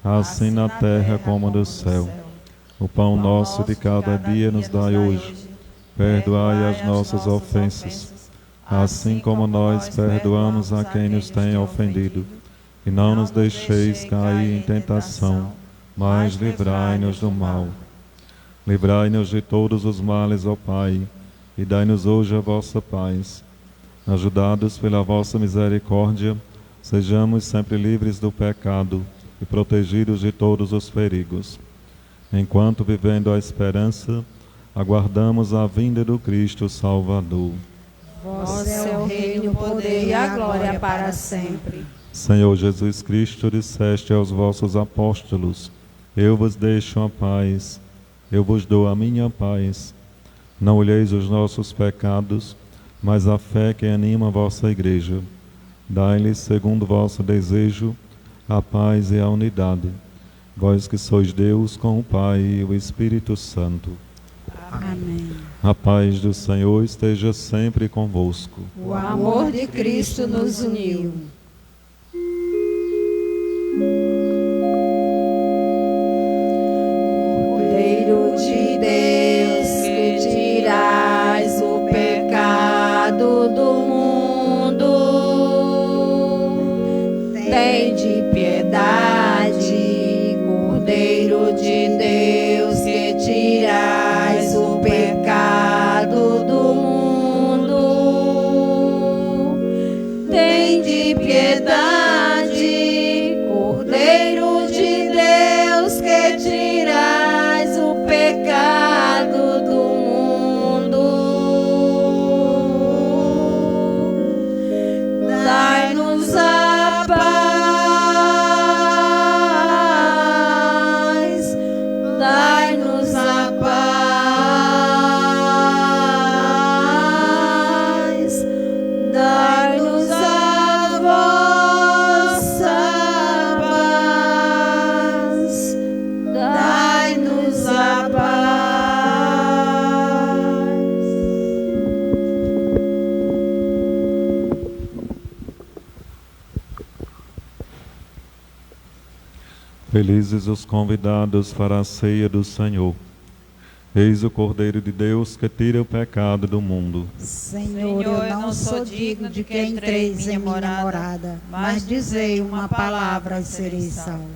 assim na terra como no céu. O pão nosso de cada dia nos dai hoje. Perdoai as nossas ofensas, assim como nós perdoamos a quem nos tem ofendido. E não nos deixeis cair em tentação, mas livrai-nos do mal. Livrai-nos de todos os males, ó Pai, e dai-nos hoje a vossa paz. Ajudados pela vossa misericórdia, sejamos sempre livres do pecado e protegidos de todos os perigos. Enquanto, vivendo a esperança, aguardamos a vinda do Cristo Salvador. Vosso é o reino, o poder e a glória para sempre. Senhor Jesus Cristo, disseste aos vossos apóstolos: Eu vos deixo a paz, eu vos dou a minha paz. Não olheis os nossos pecados, mas a fé que anima a vossa Igreja. Dai-lhes, segundo vosso desejo, a paz e a unidade. Vós que sois Deus com o Pai e o Espírito Santo. Amém. A paz do Senhor esteja sempre convosco. O amor de Cristo nos uniu. Cordeiro de Deus, que tirais o pecado do mundo, tende piedade. Cordeiro de Deus, que tirais o pecado do mundo, tende piedade. Felizes os convidados para a ceia do Senhor. Eis o Cordeiro de Deus que tira o pecado do mundo. Senhor, eu não sou digno de que entreis em minha morada, mas dizei uma palavra e serei salvo.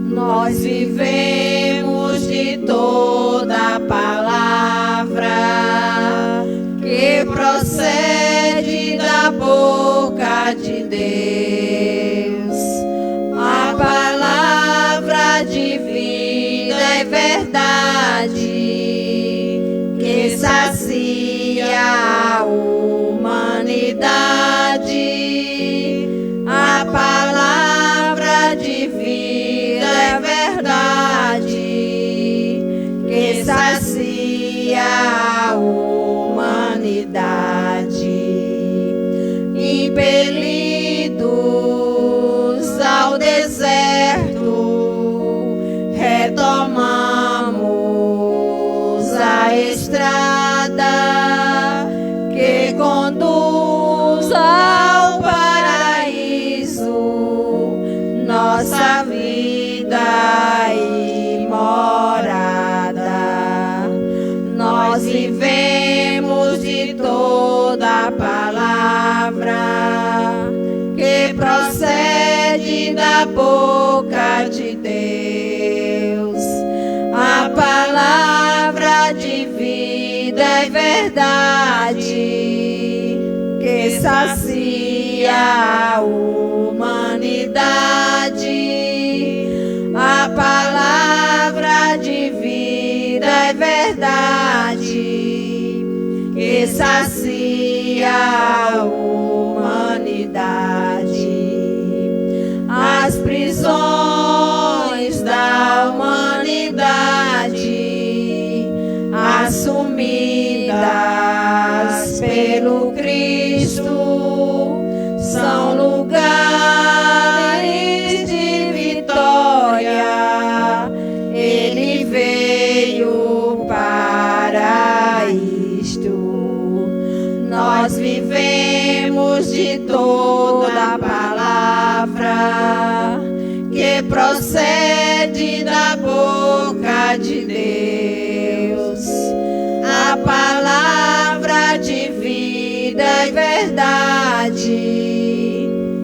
Nós vivemos de toda palavra que procede da boca de Deus. A palavra de vida e verdade que sacia a humanidade. A palavra de vida é verdade que sacia a humanidade. Impelidos ao deserto, retomamos a estrada que conduz ao paraíso, nossa vida e morada. Nós vivemos de toda palavra que procede da boca de Deus. A palavra de vida e verdade que sacia a humanidade. A palavra de vida e verdade que sacia a humanidade. As prisões da humanidade assumidas pelo Cristo são lugares de vitória. Ele veio para isto. Nós vivemos de toda palavra que procede da boca de Deus. A palavra de vida e verdade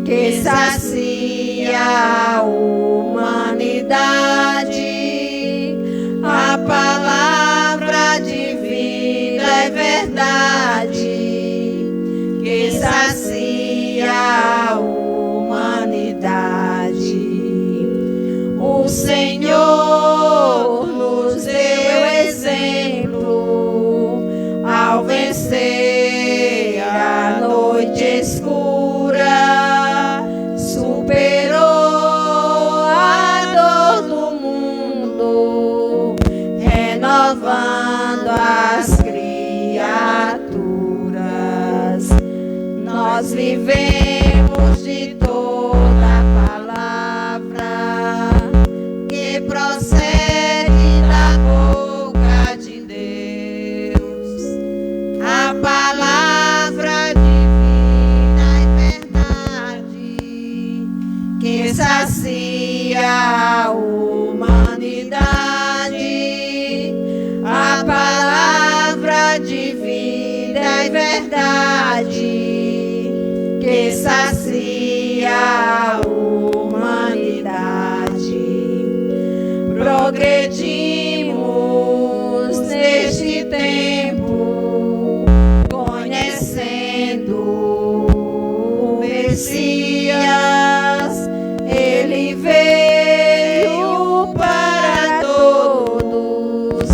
que sacia a humanidade. A palavra de vida e verdade que sacia a humanidade. O Senhor nos deu exemplo ao vencer a noite escura, superou a dor do mundo, renovando as criaturas. Nós vivemos de toda palavra que procede da boca de Deus. A palavra de vida e verdade que sacia a humanidade. A palavra de vida e verdade que sacia a humanidade. Progredimos neste tempo, conhecendo o Messias. Ele veio para todos,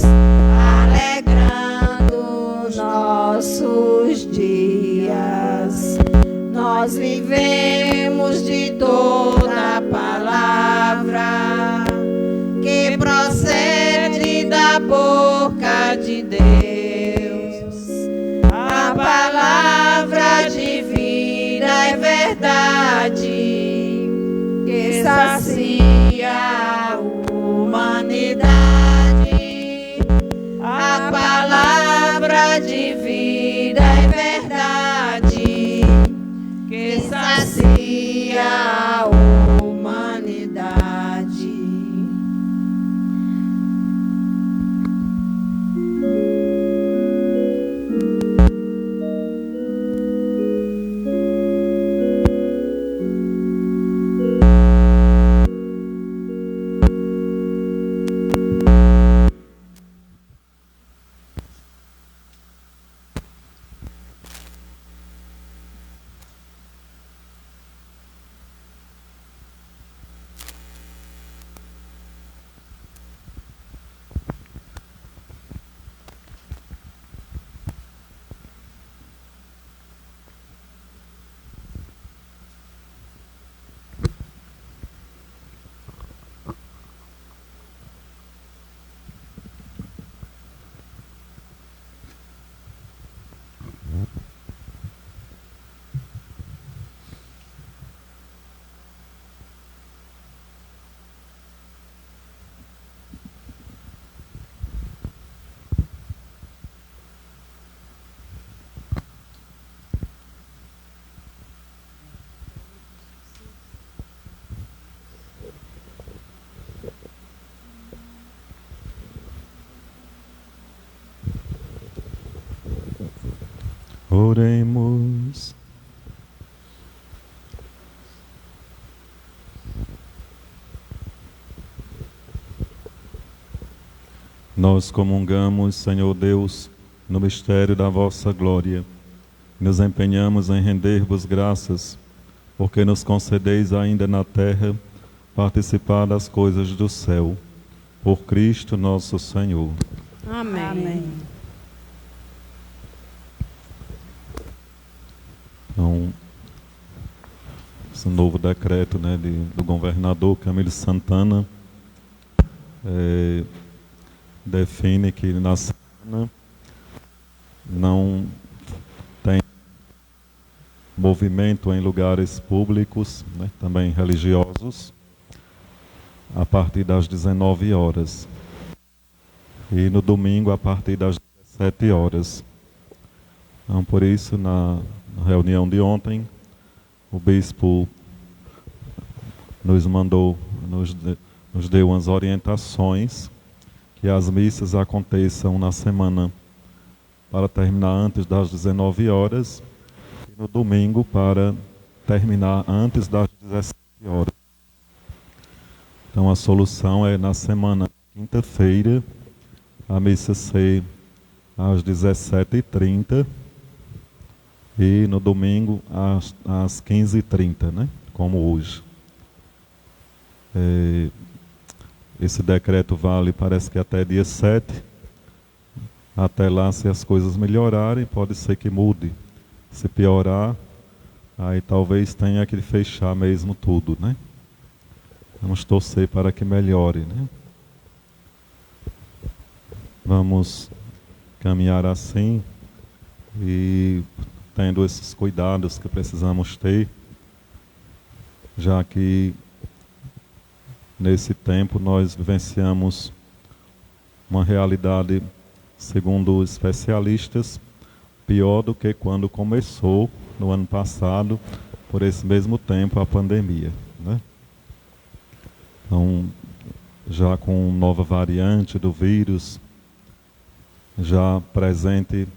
alegrando nossos dias. Nós vivemos de toda palavra que procede da boca de Deus. A sacia a humanidade, a palavra de vida e verdade, que sacia a humanidade. Oremos. Nós comungamos, Senhor Deus, no mistério da vossa glória. Nos empenhamos em render-vos graças, porque nos concedeis ainda na terra participar das coisas do céu. Por Cristo nosso Senhor. Amém. Amém. Então, esse novo decreto, né, do governador Camilo Santana define que na semana não tem movimento em lugares públicos, né, também religiosos, a partir das 19 horas. E no domingo a partir das 17 horas. Então, por isso, na reunião de ontem, o bispo nos deu umas orientações que as missas aconteçam na semana para terminar antes das 19 horas e no domingo para terminar antes das 17 horas. Então a solução é na semana quinta-feira, a missa ser às 17h30 e no domingo às 15h30, né? Como hoje. Esse decreto vale, parece que até dia 7. Até lá, se as coisas melhorarem, pode ser que mude. Se piorar, aí talvez tenha que fechar mesmo tudo, né? Vamos torcer para que melhore, né? Vamos caminhar assim e tendo esses cuidados que precisamos ter, já que nesse tempo nós vivenciamos uma realidade, segundo os especialistas, pior do que quando começou no ano passado, por esse mesmo tempo, a pandemia, né? Então, já com nova variante do vírus, já presente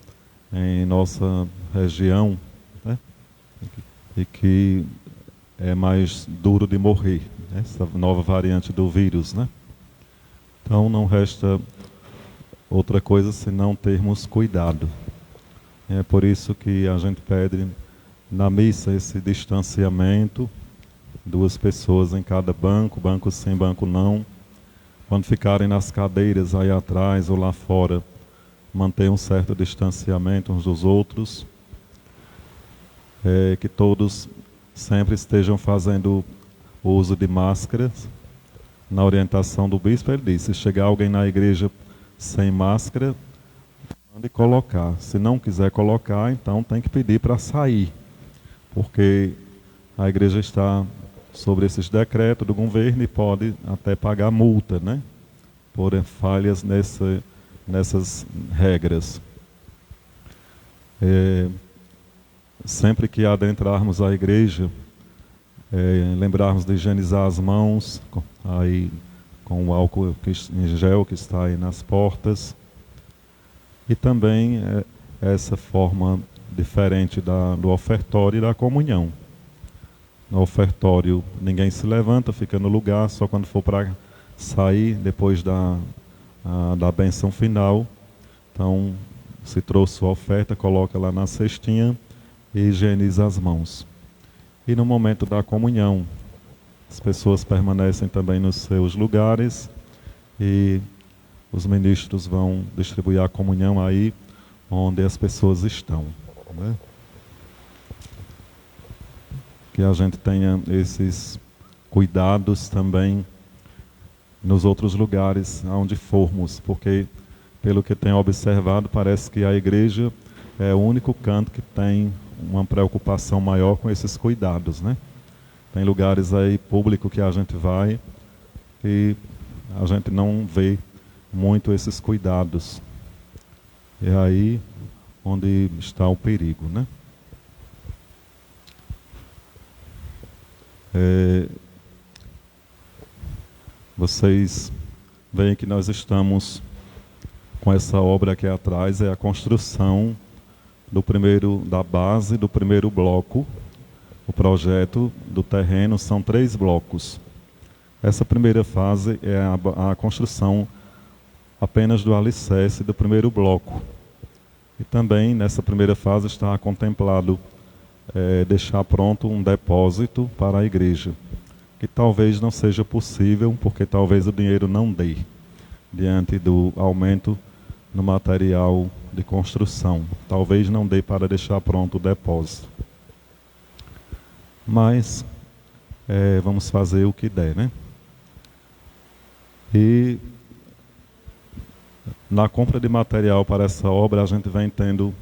em nossa região, né? E que é mais duro de morrer, né? Essa nova variante do vírus, né? Então não resta outra coisa senão termos cuidado. É por isso que a gente pede na missa esse distanciamento, 2 pessoas em cada banco, banco sim, banco não. Quando ficarem nas cadeiras aí atrás ou lá fora, manter um certo distanciamento uns dos outros. Que todos sempre estejam fazendo o uso de máscaras. Na orientação do bispo, ele disse: se chegar alguém na igreja sem máscara, mande colocar. Se não quiser colocar, então tem que pedir para sair, porque a igreja está sobre esses decretos do governo e pode até pagar multa, né? Por falhas nessas regras. Sempre que adentrarmos a igreja, lembrarmos de higienizar as mãos, aí com o álcool em gel que está aí nas portas. E também essa forma diferente do ofertório e da comunhão. No ofertório ninguém se levanta, fica no lugar, só quando for para sair, depois da bênção final. Então, se trouxe sua oferta, coloca lá na cestinha e higieniza as mãos. E no momento da comunhão, as pessoas permanecem também nos seus lugares e os ministros vão distribuir a comunhão aí onde as pessoas estão, né? Que a gente tenha esses cuidados também nos outros lugares aonde formos, porque pelo que tenho observado, parece que a igreja é o único canto que tem uma preocupação maior com esses cuidados, né? Tem lugares aí públicos que a gente vai e a gente não vê muito esses cuidados. É aí onde está o perigo, né? Vocês veem que nós estamos com essa obra aqui atrás, é a construção da base do primeiro bloco. O projeto do terreno são 3 blocos. Essa primeira fase é a construção apenas do alicerce do primeiro bloco. E também nessa primeira fase está contemplado deixar pronto um depósito para a igreja, que talvez não seja possível, porque talvez o dinheiro não dê, diante do aumento no material de construção. Talvez não dê para deixar pronto o depósito. Mas vamos fazer o que der, né? E na compra de material para essa obra, a gente vem tendo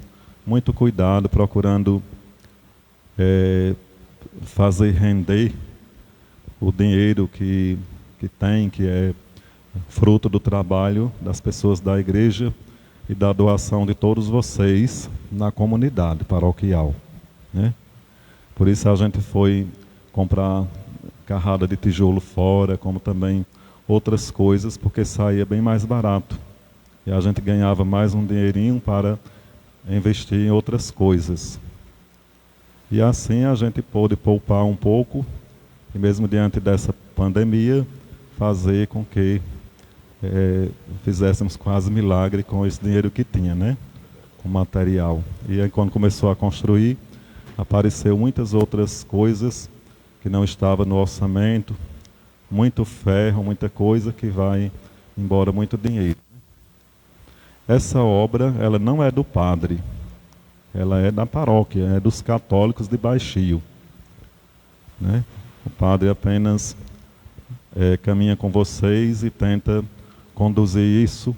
muito cuidado, procurando fazer render o dinheiro que é fruto do trabalho das pessoas da igreja e da doação de todos vocês na comunidade paroquial, né? Por isso a gente foi comprar carrada de tijolo fora, como também outras coisas, porque saía bem mais barato. E a gente ganhava mais um dinheirinho para investir em outras coisas. E assim a gente pôde poupar um pouco, e mesmo diante dessa pandemia, fazer com que fizéssemos quase milagre com esse dinheiro que tinha, né? Com material. E aí, quando começou a construir, apareceu muitas outras coisas que não estavam no orçamento, muito ferro, muita coisa que vai embora muito dinheiro. Essa obra, ela não é do padre, ela é da paróquia, é dos católicos de Baixio, né? O padre apenas caminha com vocês e tenta conduzir isso,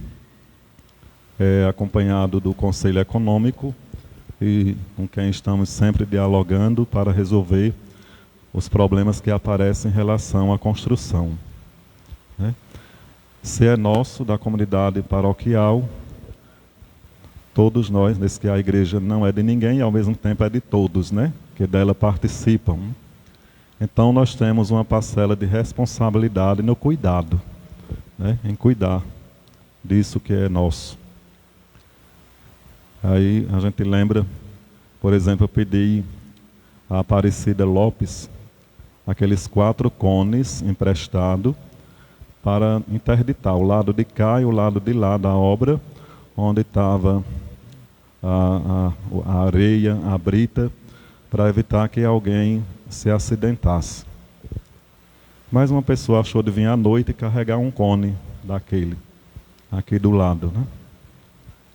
acompanhado do Conselho Econômico e com quem estamos sempre dialogando para resolver os problemas que aparecem em relação à construção, né? Se é nosso, da comunidade paroquial, todos nós, nesse que a igreja não é de ninguém e ao mesmo tempo é de todos, né? Que dela participam. Então nós temos uma parcela de responsabilidade no cuidado, né? Em cuidar disso que é nosso. Aí a gente lembra, por exemplo, eu pedi a Aparecida Lopes aqueles 4 cones emprestados para interditar o lado de cá e o lado de lá da obra, onde estava a areia, a brita, para evitar que alguém se acidentasse. Mas uma pessoa achou de vir à noite e carregar um cone daquele, aqui do lado, né?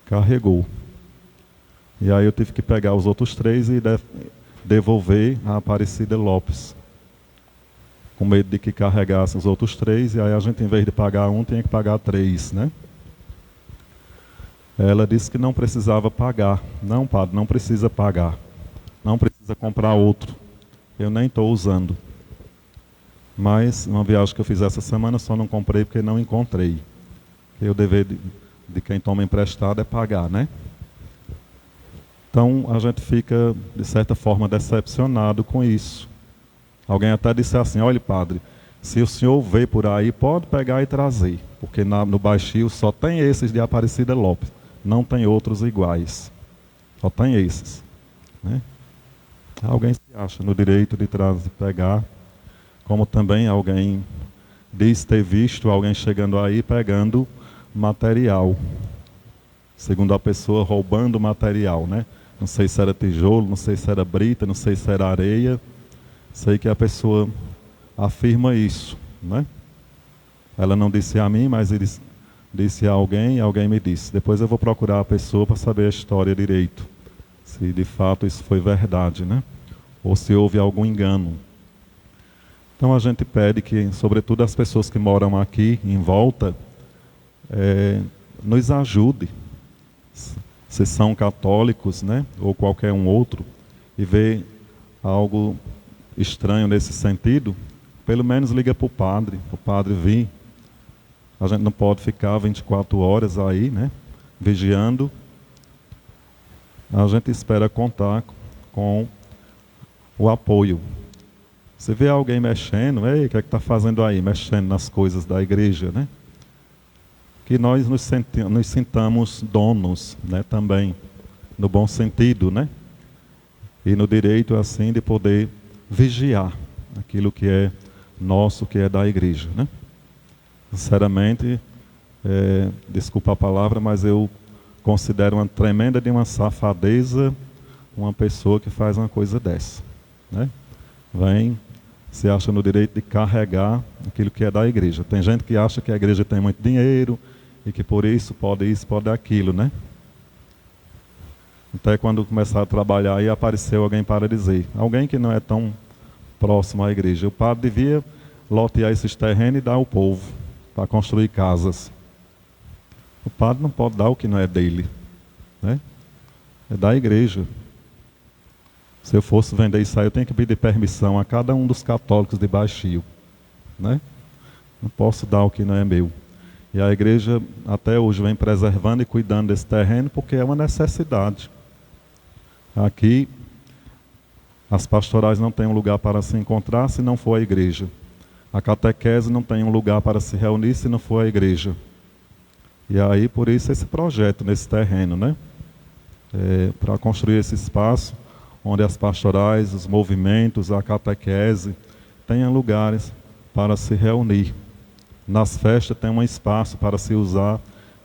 Carregou. E aí eu tive que pegar os outros 3 e devolver a Aparecida Lopes, com medo de que carregasse os outros 3, e aí a gente, em vez de pagar um, tinha que pagar 3, né? Ela disse que não precisava pagar. Não, padre, não precisa pagar. Não precisa comprar outro. Eu nem estou usando. Mas uma viagem que eu fiz essa semana só não comprei porque não encontrei. Porque o dever de quem toma emprestado é pagar, né? Então a gente fica, de certa forma, decepcionado com isso. Alguém até disse assim: olha, padre, se o senhor vê por aí, pode pegar e trazer, porque no Baixio só tem esses de Aparecida Lopes, não tem outros iguais, só tem esses, né? Alguém se acha no direito de trazer, pegar, como também alguém diz ter visto alguém chegando aí pegando material, segundo a pessoa, roubando material, né? Não sei se era tijolo, não sei se era brita, não sei se era areia. Sei que a pessoa afirma isso, né? Ela não disse a mim, mas ele disse a alguém e alguém me disse. Depois eu vou procurar a pessoa para saber a história direito, se de fato isso foi verdade, né? Ou se houve algum engano. Então a gente pede que, sobretudo as pessoas que moram aqui em volta, nos ajude, se são católicos, né? Ou qualquer um outro, e vê algo estranho nesse sentido, pelo menos liga para o padre vir. A gente não pode ficar 24 horas aí, né, vigiando. A gente espera contar com o apoio. Se vê alguém mexendo, ei, o que é que está fazendo aí? Mexendo nas coisas da igreja, né? Que nós nos sintamos donos, né, também, no bom sentido, né? E no direito, assim, de poder vigiar aquilo que é nosso, que é da igreja, né? Sinceramente, desculpa a palavra, mas eu considero uma tremenda de uma safadeza uma pessoa que faz uma coisa dessa, né? Vem, se acha no direito de carregar aquilo que é da igreja. Tem gente que acha que a igreja tem muito dinheiro e que por isso, pode aquilo, né? Até quando começaram a trabalhar aí apareceu alguém para dizer, alguém que não é tão próximo à igreja, o padre devia lotear esses terrenos e dar ao povo para construir casas. O padre não pode dar o que não é dele, né? É da igreja. Se eu fosse vender isso aí, eu tenho que pedir permissão a cada um dos católicos de Baixio, né? Não posso dar o que não é meu. E a igreja até hoje vem preservando e cuidando desse terreno porque é uma necessidade. Aqui, as pastorais não têm um lugar para se encontrar se não for a igreja. A catequese não tem um lugar para se reunir se não for a igreja. E aí, por isso, esse projeto nesse terreno, né? Para construir esse espaço onde as pastorais, os movimentos, a catequese tenham lugares para se reunir. Nas festas tem um espaço para se usar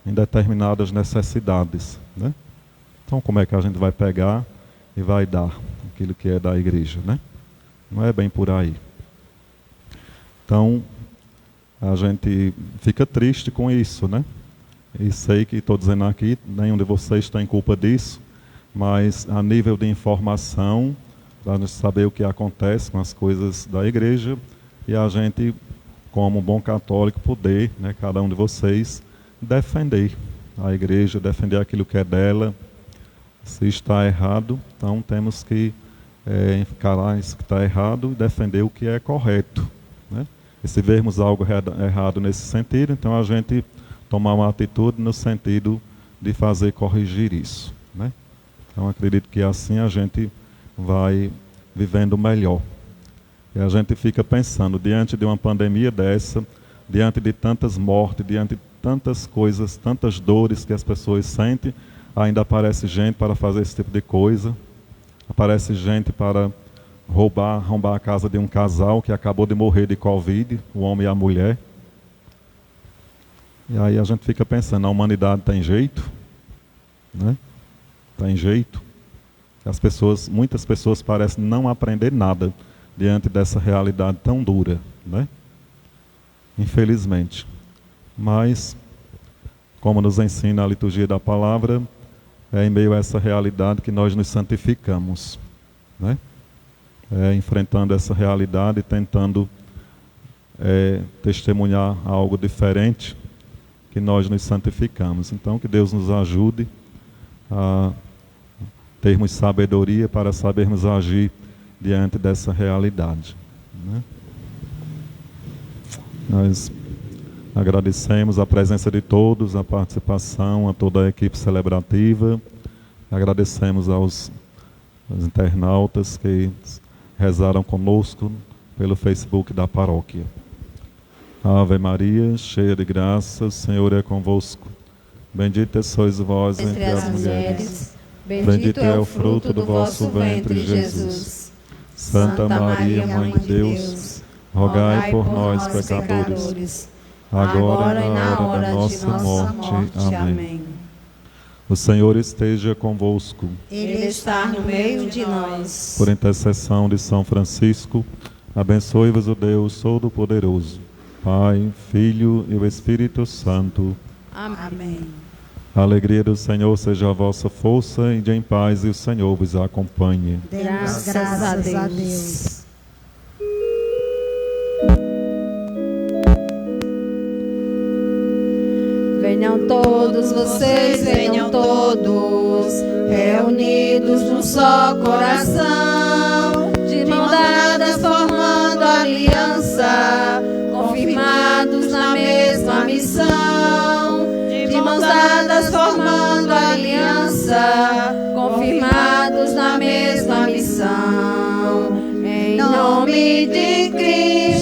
em determinadas necessidades, né? Então, como é que a gente vai pegar e vai dar aquilo que é da igreja, né? Não é bem por aí. Então, a gente fica triste com isso, né? E sei que estou dizendo aqui, nenhum de vocês tem culpa disso, mas a nível de informação, para nós saber o que acontece com as coisas da igreja, e a gente, como bom católico, poder, né, cada um de vocês, defender a igreja, defender aquilo que é dela. Se está errado, então temos que encarar isso que está errado e defender o que é correto, né? E se vermos algo errado nesse sentido, então a gente tomar uma atitude no sentido de fazer corrigir isso, né? Então acredito que assim a gente vai vivendo melhor. E a gente fica pensando, diante de uma pandemia dessa, diante de tantas mortes, diante de tantas coisas, tantas dores que as pessoas sentem, ainda aparece gente para fazer esse tipo de coisa. Aparece gente para roubar a casa de um casal que acabou de morrer de Covid, o homem e a mulher. E aí a gente fica pensando, a humanidade tem jeito? Né? Tem jeito? Muitas pessoas parecem não aprender nada diante dessa realidade tão dura, né? Infelizmente. Mas, como nos ensina a liturgia da palavra, é em meio a essa realidade que nós nos santificamos, né? Enfrentando essa realidade e tentando testemunhar algo diferente, que nós nos santificamos. Então, que Deus nos ajude a termos sabedoria para sabermos agir diante dessa realidade, né? Nós agradecemos a presença de todos, a participação, a toda a equipe celebrativa. Agradecemos aos internautas que rezaram conosco pelo Facebook da paróquia. Ave Maria, cheia de graça, o Senhor é convosco. Bendita sois vós entre as mulheres. Bendito é o fruto do vosso ventre, Jesus. Santa Maria, Mãe de Deus, rogai por nós, pecadores, agora e na hora da nossa morte. Amém. O Senhor esteja convosco. Ele está no meio de nós. Por intercessão de São Francisco, abençoe-vos o Deus Todo-Poderoso, Pai, Filho e o Espírito Santo. Amém. A alegria do Senhor seja a vossa força, e de em paz e o Senhor vos acompanhe. Graças a Deus. Venham todos vocês, venham todos, reunidos num só coração, de mãos dadas formando aliança, confirmados na mesma missão, de mãos dadas formando aliança,